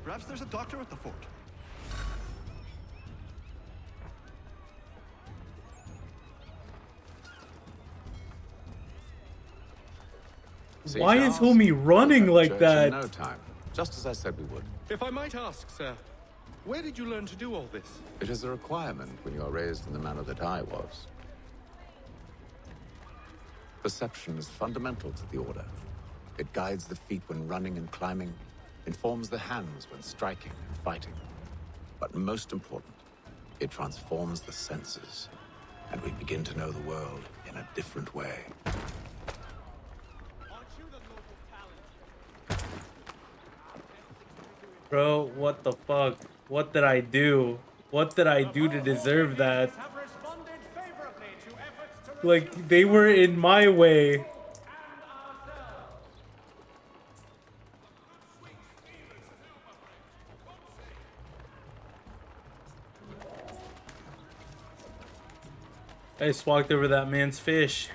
Perhaps there's a doctor at the fort. See, Why is Charles? homie running like Church that? in no time, just as I said we would. If I might ask, sir, where did you learn to do all this? It is a requirement when you are raised in the manner that I was. Perception is fundamental to the Order. It guides the feet when running and climbing, informs the hands when striking and fighting. But most important, it transforms the senses, and we begin to know the world in a different way. Bro, what the fuck? What did I do? What did I do to deserve that? Like, they were in my way. I just walked over that man's fish.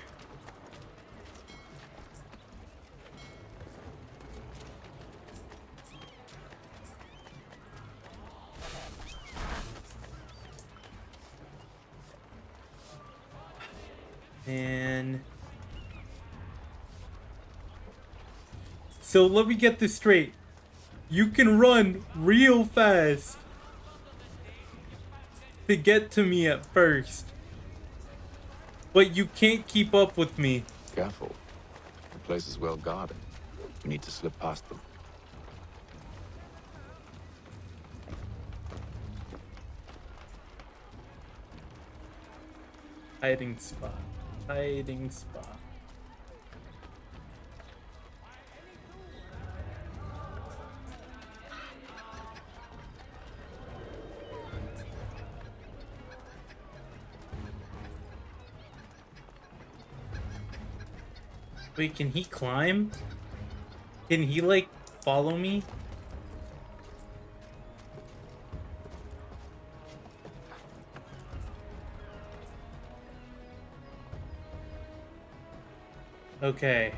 And so let me get this straight. You can run real fast to get to me at first, but you can't keep up with me. Careful. The place is well guarded. You need to slip past them. Hiding spot. Hiding spot. Wait, can he climb? Can he, like, follow me? Okay.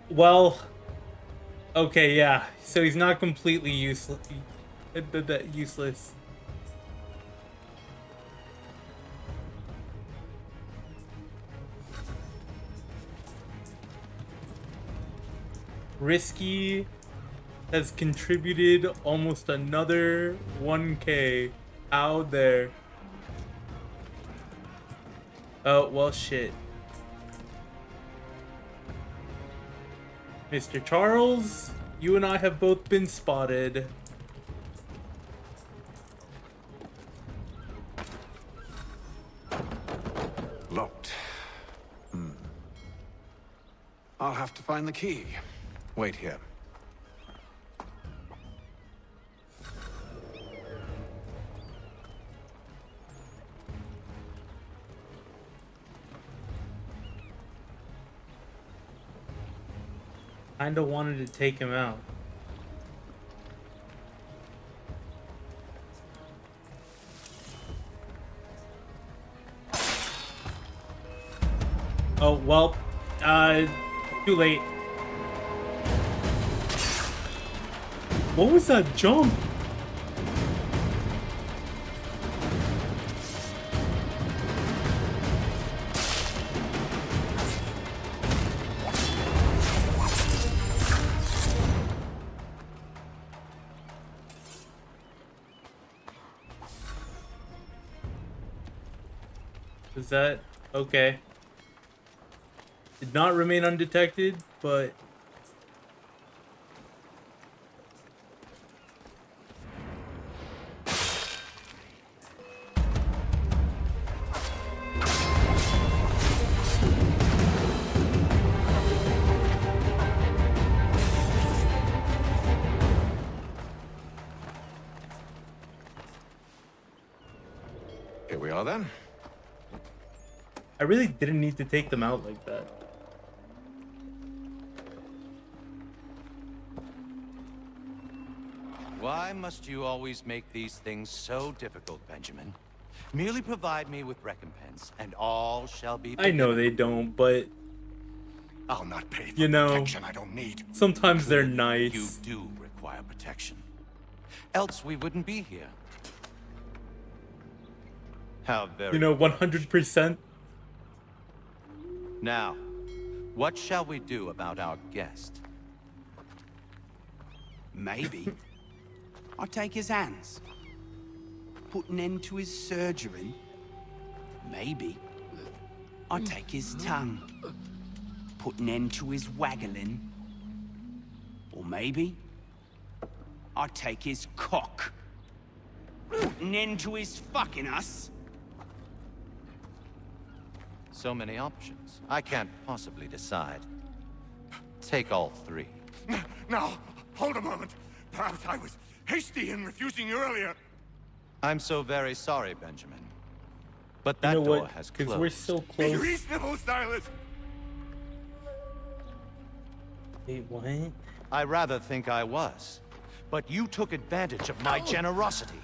Well, okay, yeah. So he's not completely useless. Useless. Risky has contributed almost another 1K out there. Oh, well, shit. Mr. Charles, you and I have both been spotted. Locked. I'll have to find the key. Wait here. Kinda wanted to take him out. Oh, well, too late. What was that jump? Is that okay? Did not remain undetected, but Here we are then. I really didn't need to take them out like that. Why must you always make these things so difficult, Benjamin? Merely provide me with recompense, and all shall be I know they don't, but I'll not pay for you know, protection I don't need. sometimes they're nice. You do require protection. Else we wouldn't be here. How very... You know, 100%. Now, what shall we do about our guest? Maybe. I'll take his hands. Put an end to his surgery. Maybe. I'll take his tongue. Put an end to his waggling. Or maybe I'll take his cock. Put an end to his fucking us. So many options. I can't possibly decide. Take all three. Now, hold a moment. Perhaps I was hasty in refusing you earlier. I'm so very sorry, Benjamin. But that You know door what? has Because closed. we're so Be close. reasonable, Silas. Wait, what? I rather think I was. But you took advantage of my generosity.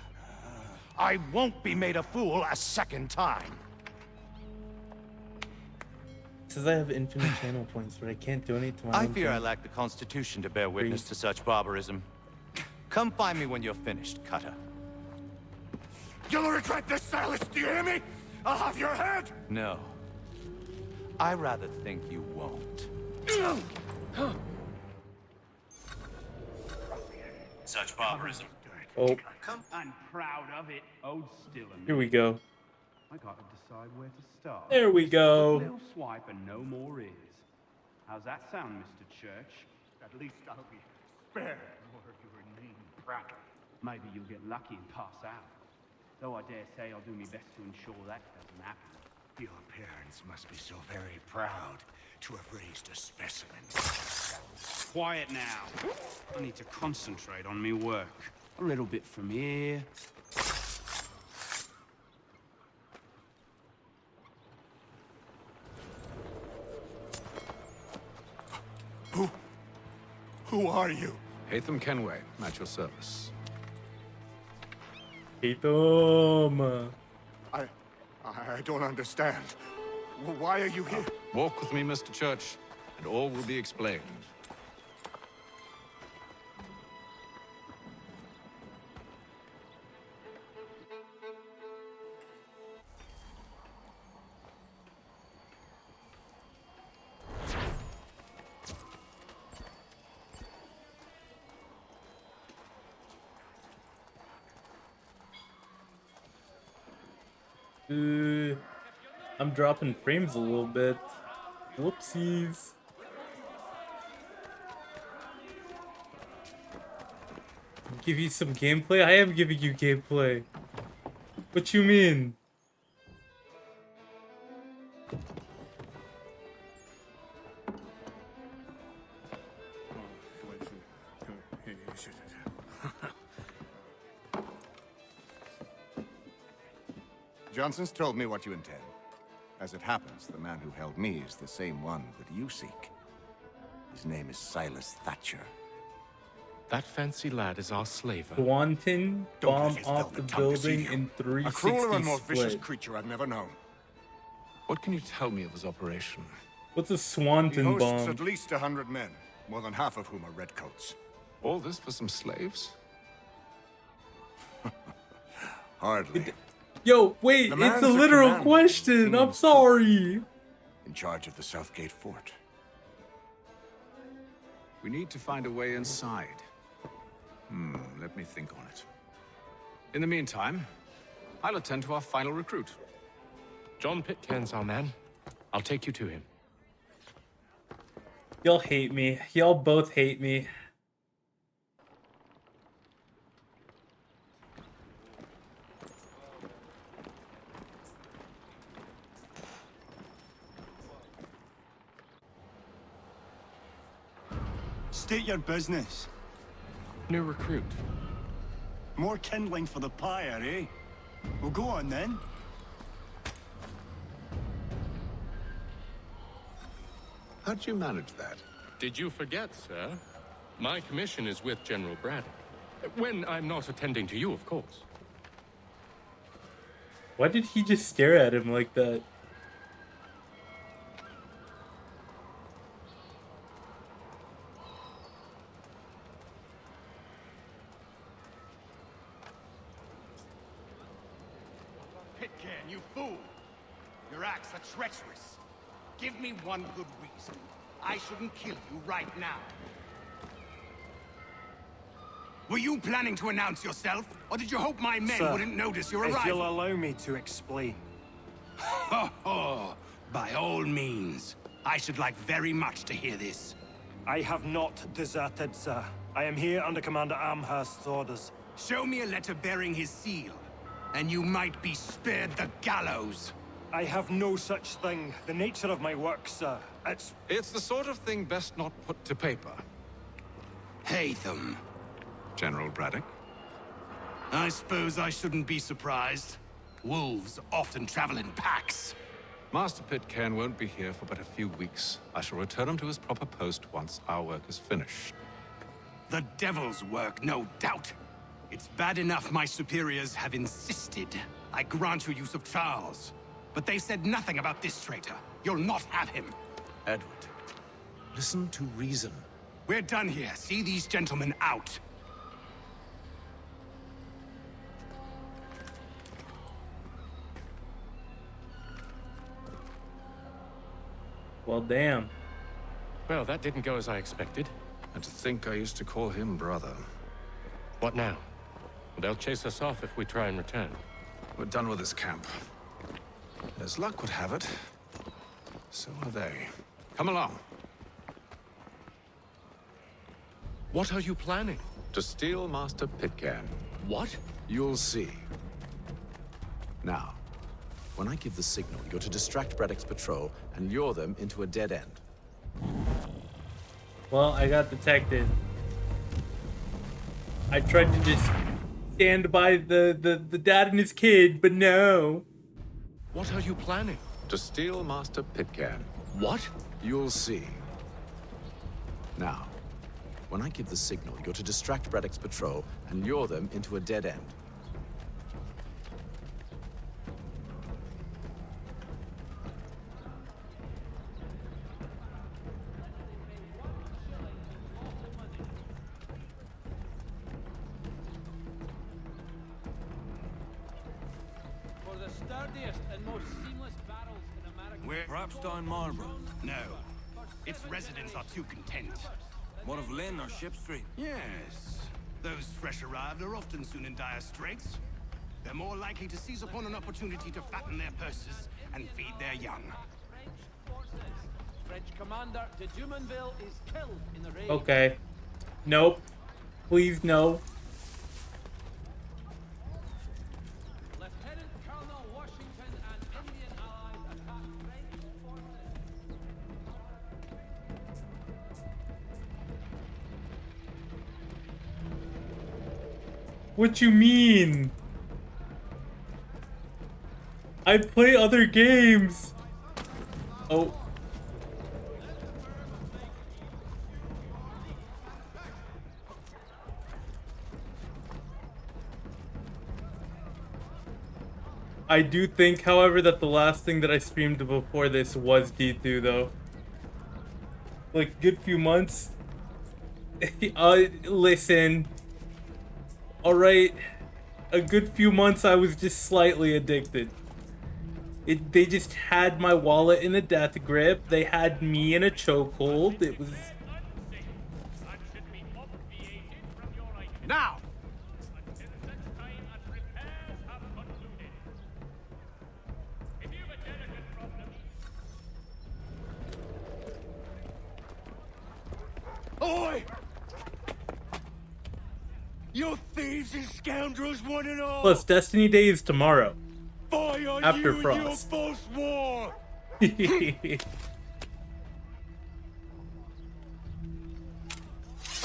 I won't be made a fool a second time. It says I have infinite channel points, but I can't donate to my I own fear I channel. lack the constitution to bear witness to such barbarism. Come find me when you're finished, Cutter. You'll regret this, Silas, do you hear me? I'll have your head! No. I rather think you won't. Such barbarism. Oh, I'm proud of it, old Stillen. here we go. I gotta decide where to start. There we go. Little swipe and no more is. How's that sound, Mr. Church? At least I'll be spared more of your name prattle. Maybe you'll get lucky and pass out. Though I dare say I'll do my best to ensure that doesn't happen. Your parents must be so very proud to have raised a specimen. Quiet now. I need to concentrate on me work. A little bit from here. Who are you? Hatham Kenway, at your service. Hatham. I don't understand. Why are you here? Walk with me, Mr. Church, and all will be explained. I'm dropping frames a little bit. Whoopsies. Give you some gameplay? I am giving you gameplay. What you mean? Johnson's told me what you intend. As it happens, the man who held me is the same one that you seek. His name is Silas Thatcher. That fancy lad is our slaver. Swanton bomb off the building in 360 A crueler and more vicious split. creature I've never known. What can you tell me of his operation? What's a He Swanton hosts bomb? at least 100 men, more than half of whom are redcoats. All this for some slaves? Hardly. Yo, wait, The it's man's a a literal commander. question. I'm sorry. In charge of the Southgate Fort. We need to find a way inside. Let me think on it. In the meantime, I'll attend to our final recruit. John Pitcairn's our man. I'll take you to him. Y'all hate me. Y'all both hate me. State your business. New recruit. More kindling for the pyre, eh? Well, go on then. How'd you manage that? Did you forget, sir? My commission is with General Braddock. When I'm not attending to you, of course. Why did he just stare at him like that? Pitcairn, you fool! Your acts are treacherous. Give me one good reason. I shouldn't kill you right now. Were you planning to announce yourself? Or did you hope my men Sir, wouldn't notice your if arrival? you'll allow me to explain. Ho ho! By all means. I should like very much to hear this. I have not deserted, sir. I am here under Commander Amherst's orders. Show me a letter bearing his seal, and you might be spared the gallows. I have no such thing. The nature of my work, sir. It's the sort of thing best not put to paper. Hatham. General Braddock? I suppose I shouldn't be surprised. Wolves often travel in packs. Master Pitcairn won't be here for but a few weeks. I shall return him to his proper post once our work is finished. The devil's work, no doubt. It's bad enough my superiors have insisted I grant you use of Charles. But they said nothing about this traitor. You'll not have him. Edward, listen to reason. We're done here. See these gentlemen out. Well, damn. Well, that didn't go as I expected. And to think I used to call him brother. What now? They'll chase us off if we try and return. We're done with this camp. As luck would have it, so are they. Come along. What are you planning? To steal Master Pitcairn. What? You'll see. Now, when I give the signal, you're to distract Braddock's patrol and lure them into a dead end. Well, I got detected. I tried to just stand by the dad and his kid, but no. What are you planning? To steal Master Pitcairn. What? You'll see. Now, when I give the signal, you're to distract Braddock's patrol and lure them into a dead end. For the sturdiest and most seamless barrels in America. We're perhaps down Marlborough. No. Its residents are too content. What of Lynn or Ship Street? Yes. Those fresh arrived are often soon in dire straits. They're more likely to seize upon an opportunity to fatten their purses and feed their young. French commander de Jumonville is killed in the raid. Okay. Nope. Please, no. Lieutenant Colonel Washington and Indian allies attack French forces. What you mean? I play other games. Oh. I do think, however, that the last thing that I streamed before this was D2, though. Like, good few months. Listen. Alright. A good few months I was just slightly addicted. They just had my wallet in a death grip. They had me in a chokehold. It was... Now! Oi! You thieves and scoundrels, one and all! Plus, Destiny Day is tomorrow. Fire on After you Frost. and your false war!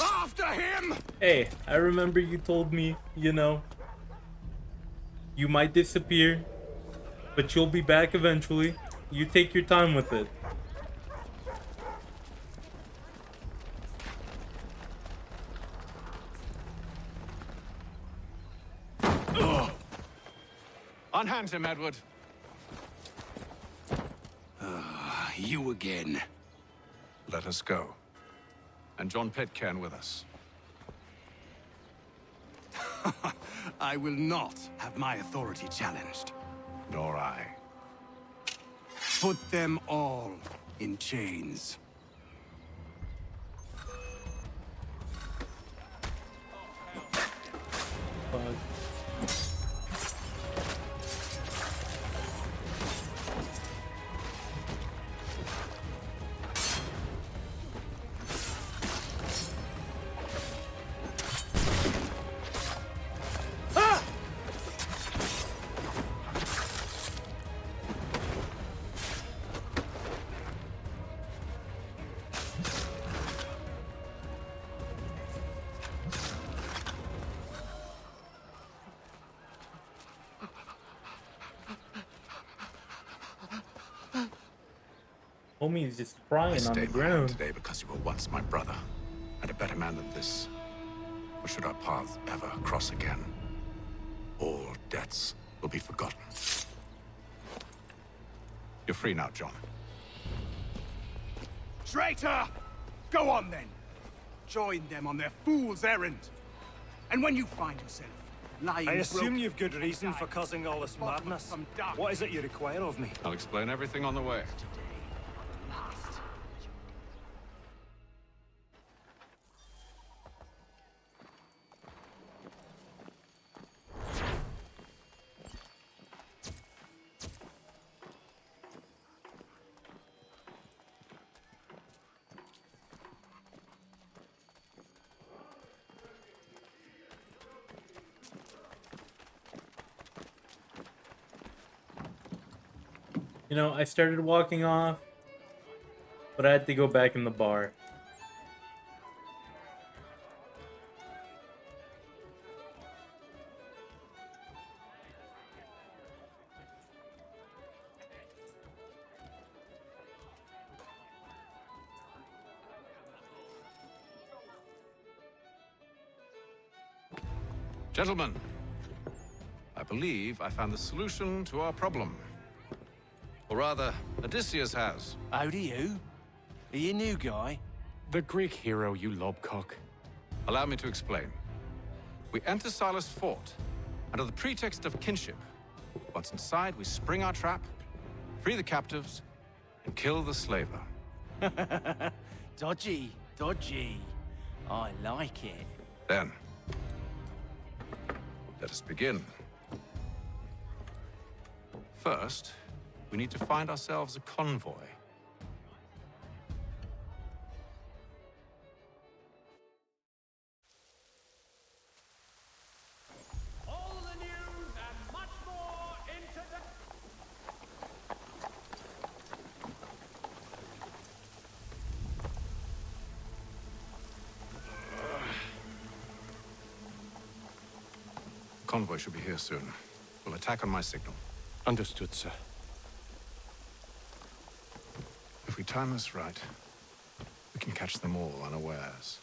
After him! Hey, I remember you told me, you know, you might disappear, but you'll be back eventually. You take your time with it. Unhand him, Edward. You again. Let us go. And John Pitcairn with us. I will not have my authority challenged. Nor I. Put them all in chains. Homie is just crying on the stayed my hand ground. today because you were once my brother, and a better man than this. or should our paths ever cross again, all debts will be forgotten. You're free now, John. Traitor! Go on then. Join them on their fool's errand. And when you find yourself lying I assume broken you've good reason for causing all this madness. What is it you require of me? I'll explain everything on the way. You know, I started walking off, but I had to go back in the bar. Gentlemen, I believe I found the solution to our problem. Or rather, Odysseus has. How do you? Are you a new guy? The Greek hero, you lobcock. Allow me to explain. We enter Silas' fort, under the pretext of kinship. Once inside, we spring our trap, free the captives, and kill the slaver. Dodgy, dodgy. I like it. Then, let us begin. First, we need to find ourselves a convoy. All the news and much more into the... The convoy should be here soon. We'll attack on my signal. Understood, sir. If we time this right, we can catch them all unawares.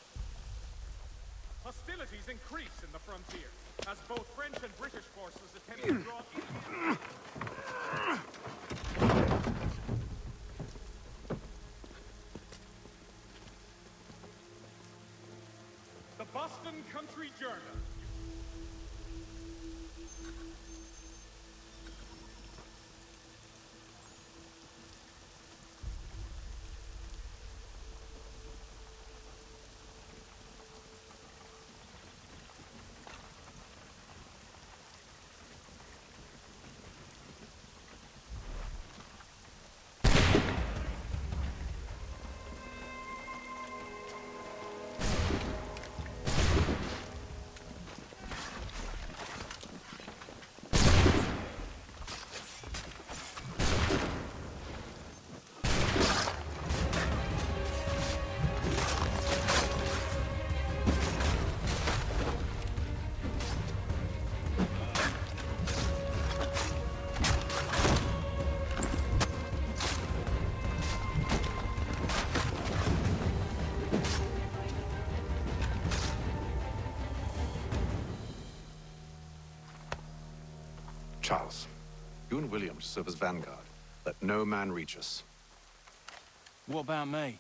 Hostilities increase in the frontier, as both French and British forces attempt to draw Indian... The Boston Country Journal. Charles, you and William serve as vanguard. Let no man reach us. What about me?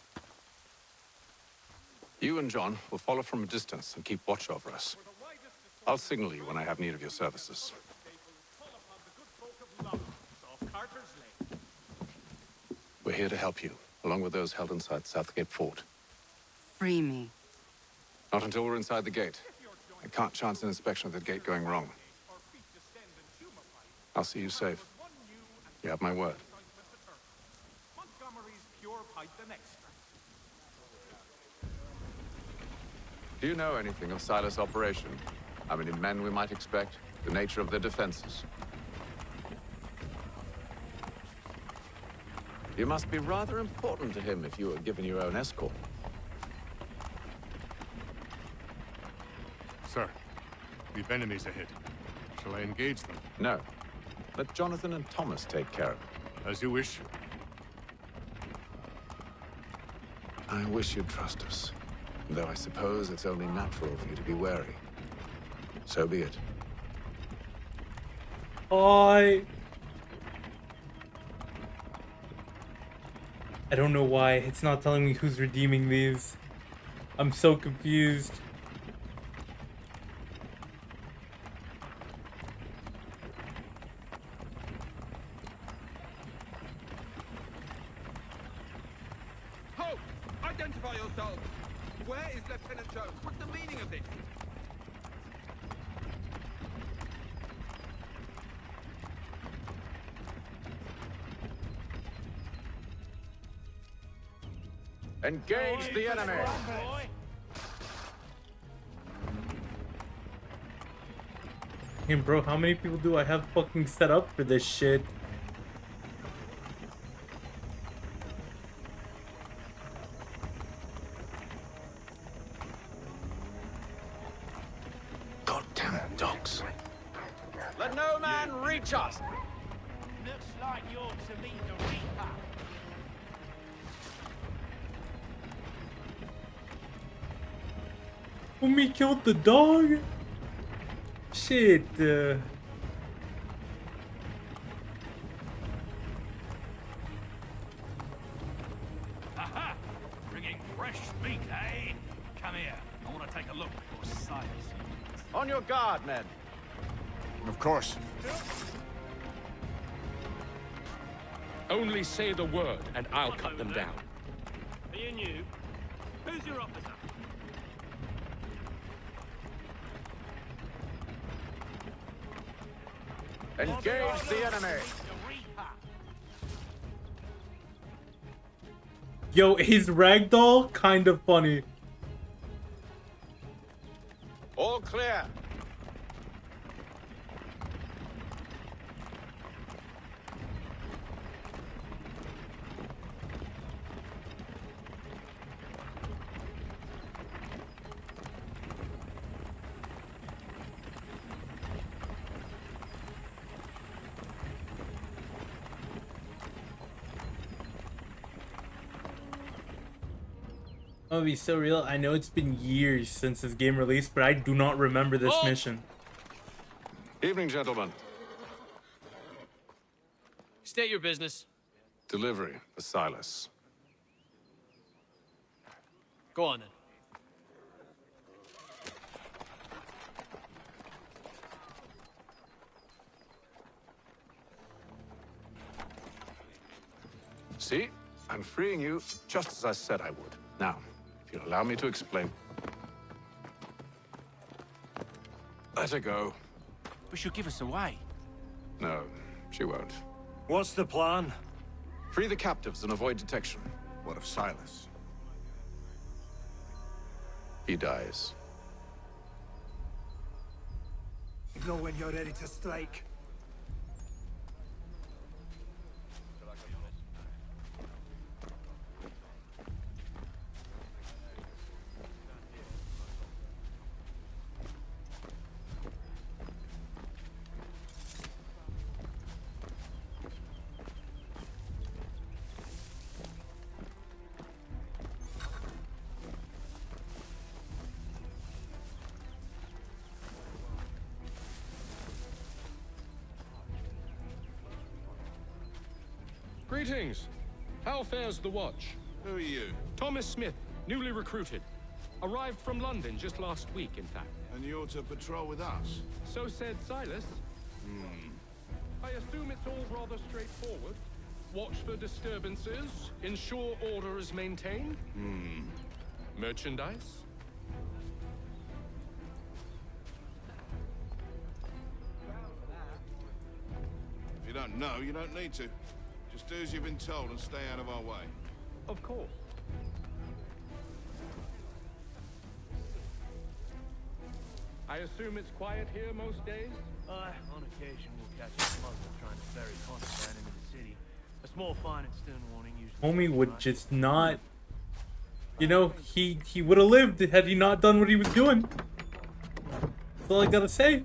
You and John will follow from a distance and keep watch over us. I'll signal you when I have need of your services. We're here to help you, along with those held inside Southgate Fort. Free me. Not until we're inside the gate. I can't chance an inspection of the gate going wrong. I'll see you safe. You have my word. Montgomery's pure pipe the next. Do you know anything of Silas' operation? How many men we might expect? The nature of their defenses? You must be rather important to him if you were given your own escort. Sir, we've enemies ahead. Shall I engage them? No. Let Jonathan and Thomas take care of it. As you wish. I wish you'd trust us. Though I suppose it's only natural for you to be wary. So be it. I don't know why it's not telling me who's redeeming these. I'm so confused. Halt! Identify yourselves! Where is Lieutenant Jones? What's the meaning of this? Engage the enemy! Hey, bro, how many people do I have fucking set up for this shit? Goddamn dogs. Let no man reach us! Looks like you're to meet the Reaper. Homie killed the dog? Shit. Aha! Bringing fresh meat, eh? Come here. I want to take a look at your Silas. On your guard, men. Of course. Only say the word, and I'll cut them down. Are you new? Who's your officer? Engage the enemy! Yo, his ragdoll kind of funny. All clear. Oh, be so real. I know it's been years since this game released, but I do not remember this mission. Evening, gentlemen. State your business. Delivery for Silas. Go on then. See? I'm freeing you just as I said I would. Now, if you'll allow me to explain. Let her go. But she'll give us away. No, she won't. What's the plan? Free the captives and avoid detection. What of Silas? He dies. Know when you're ready to strike. Greetings. How fares the watch? Who are you? Thomas Smith, newly recruited. Arrived from London just last week, in fact. And you're to patrol with us? So said Silas. I assume it's all rather straightforward. Watch for disturbances, ensure order is maintained. Merchandise? If you don't know, you don't need to. Just do as you've been told and stay out of our way. Of course. I assume it's quiet here most days? On occasion, we'll catch a smuggler trying to ferry contraband into the city. A small fine and stern warning usually. Homie would just not... You know, he would have lived had he not done what he was doing. That's all I gotta say.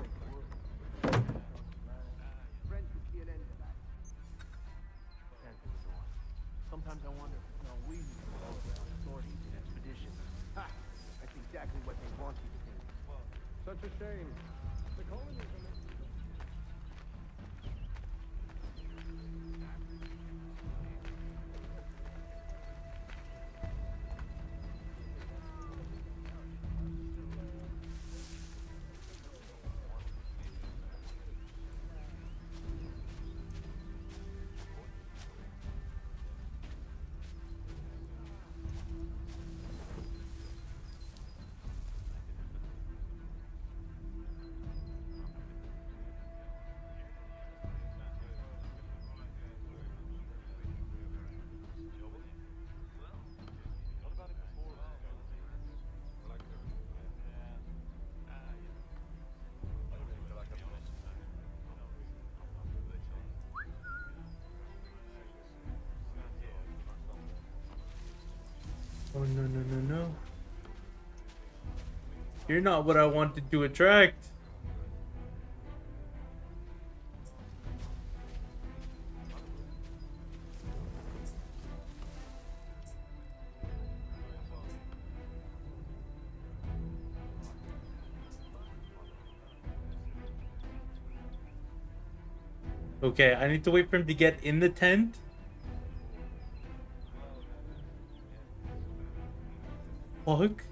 Sometimes I wonder if it's not we who control the authorities in expeditions. Ha! exactly what they want you to do. Such a shame. The colonies are meant to... Oh, no, no, no, no. You're not what I wanted to attract. Okay, I need to wait for him to get in the tent. Fuck.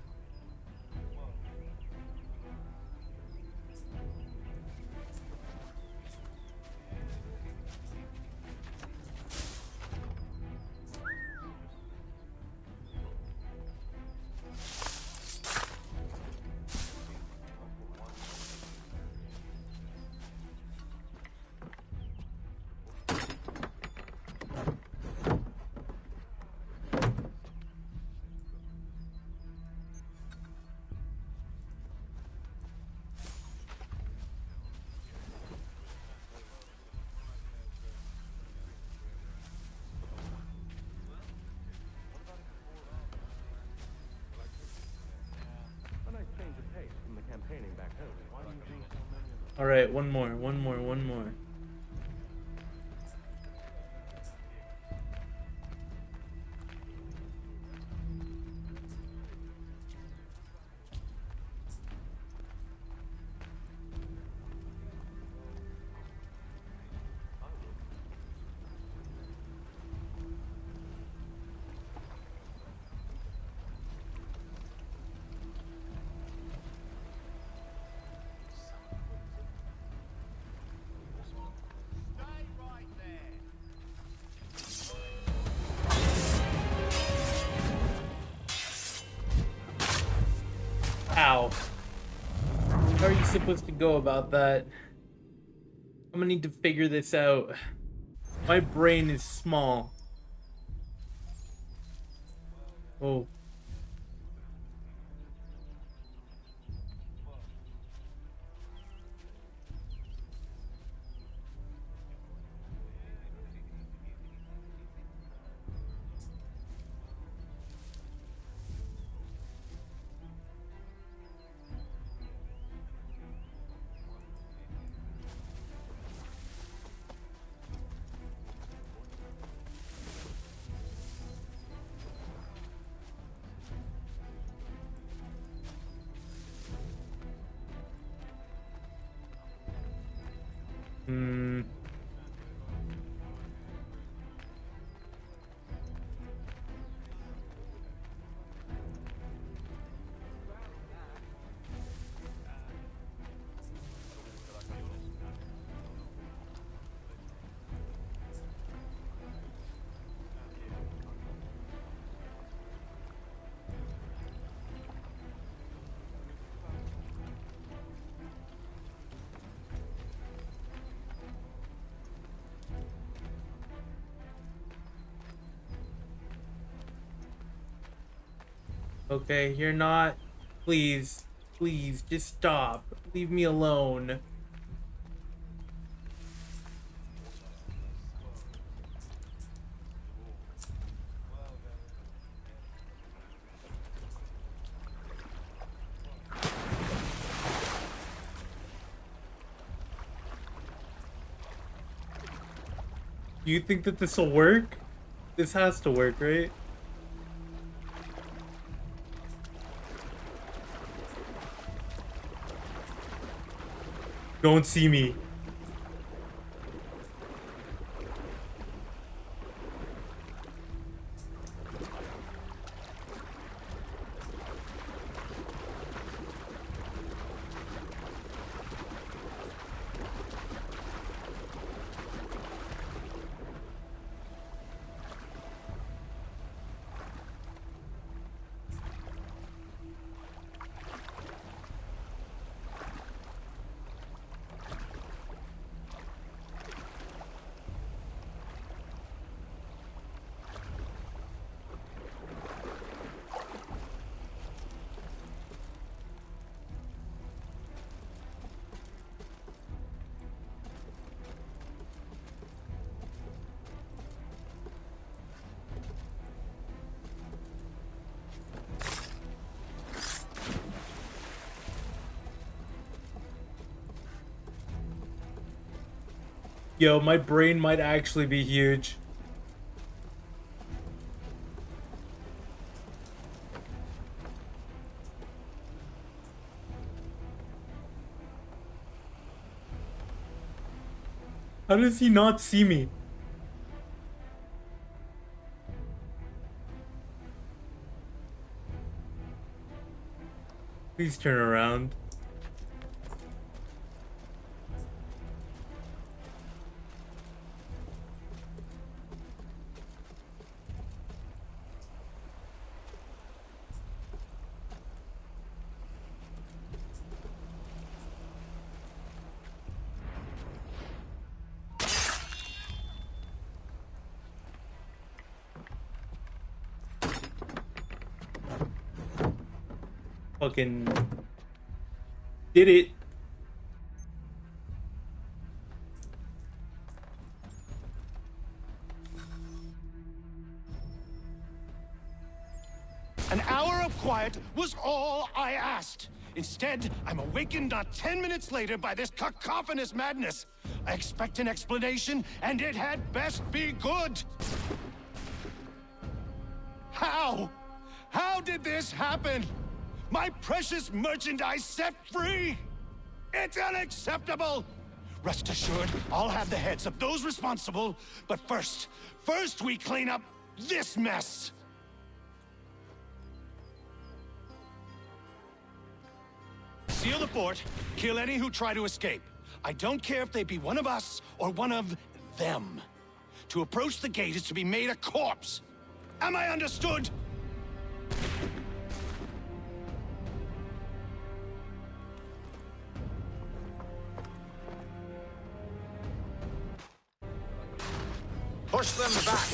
A nice change of pace from the campaigning back home. Why do you think so many of them... All right, one more, one more, one more. Ow. How are you supposed to go about that? I'm gonna need to figure this out. My brain is small. Oh. Hmm. Okay, you're not. Please, please, just stop. Leave me alone. Do you think that this will work? This has to work, right? Don't see me. Yo, my brain might actually be huge. How does he not see me? Please turn around. Fucking did it. An hour of quiet was all I asked. Instead, I'm awakened not 10 minutes later by this cacophonous madness. I expect an explanation, and it had best be good. How? How did this happen? My precious merchandise set free? It's unacceptable! Rest assured, I'll have the heads of those responsible. But first we clean up this mess. Seal the fort, kill any who try to escape. I don't care if they be one of us or one of them. To approach the gate is to be made a corpse. Am I understood? Push them back.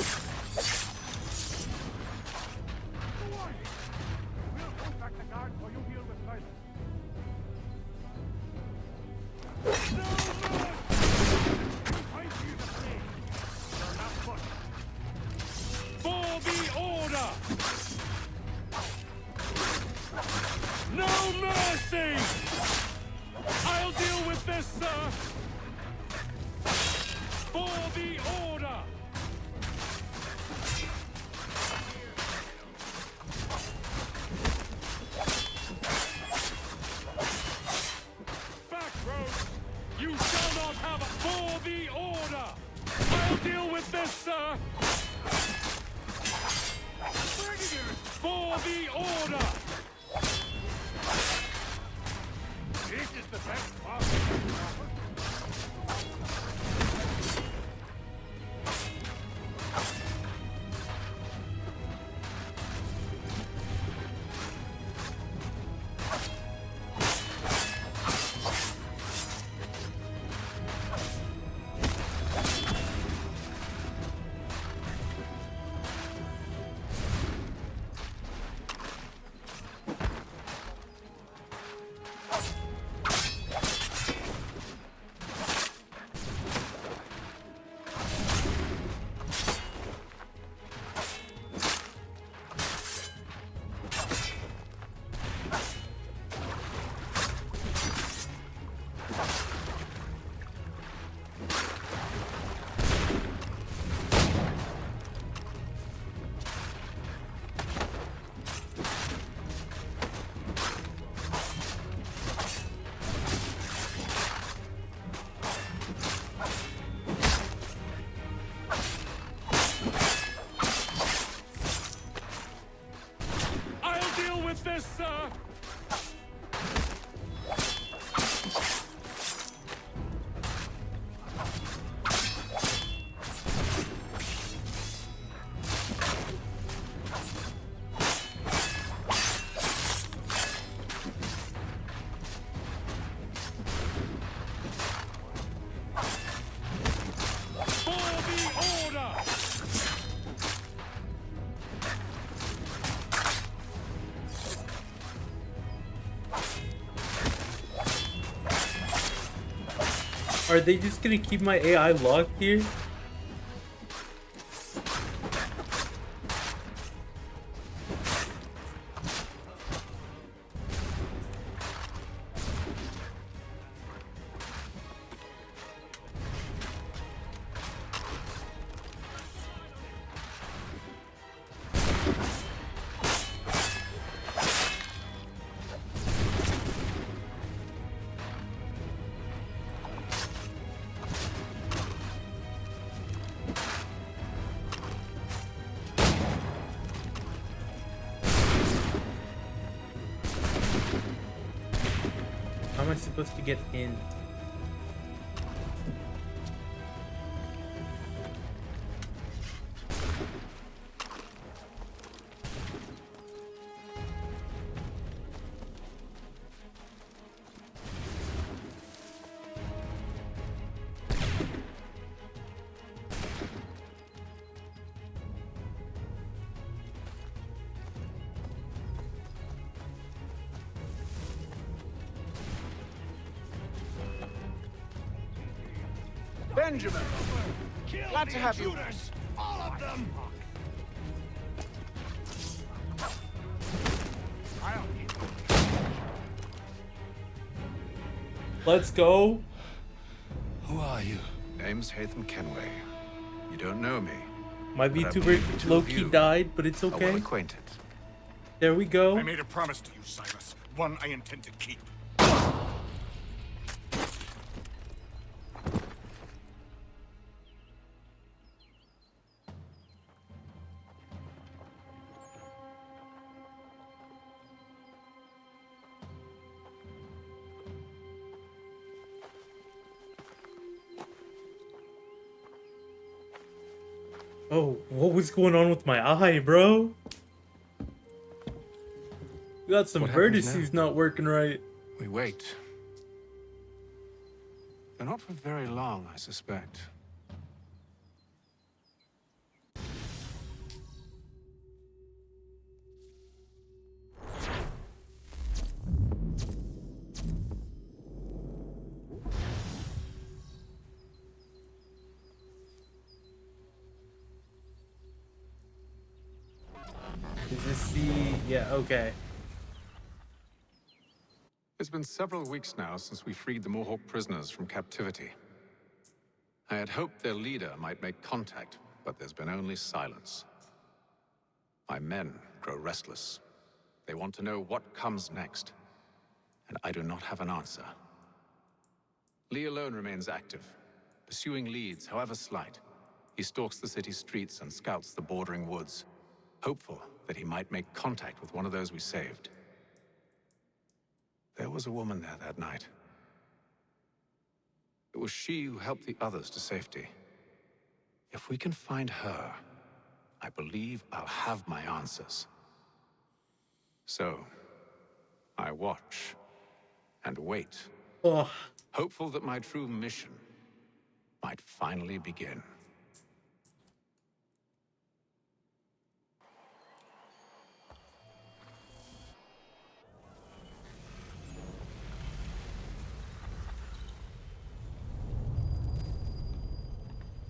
For the order! No mercy! I'll deal with this, sir! For the order! Back road! You shall not have a for the order! I'll deal with this, sir! For the order! This is the best part. Are they just gonna keep my AI locked here? How am I supposed to get in? Benjamin! Glad to have you. All of them! Let's go. Who are you? Name's Hatham Kenway. You don't know me. My but I VTuber believe the two of low-key you died, but it's are okay. well acquainted. There we go. I made a promise to you, Silas. One I intend to keep. Oh, what was going on with my eye, bro? We got some What happens vertices not working right. We wait. But not for very long, I suspect. Is this the... Yeah, okay. It's been several weeks now since we freed the Mohawk prisoners from captivity. I had hoped their leader might make contact, but there's been only silence. My men grow restless. They want to know what comes next, and I do not have an answer. Lee alone remains active, pursuing leads, however slight. He stalks the city streets and scouts the bordering woods, hopeful that he might make contact with one of those we saved. There was a woman there that night. It was she who helped the others to safety. If we can find her, I believe I'll have my answers. So, I watch and wait, Ugh. hopeful that my true mission might finally begin.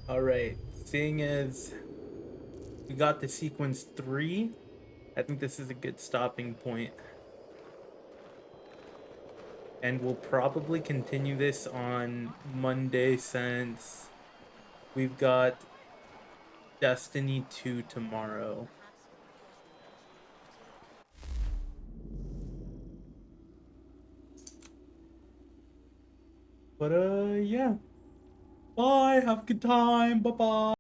Alright, seeing as we got to sequence 3, I think this is a good stopping point. And we'll probably continue this on Monday since we've got Destiny 2 tomorrow. But yeah. Bye, have a good time, bye-bye.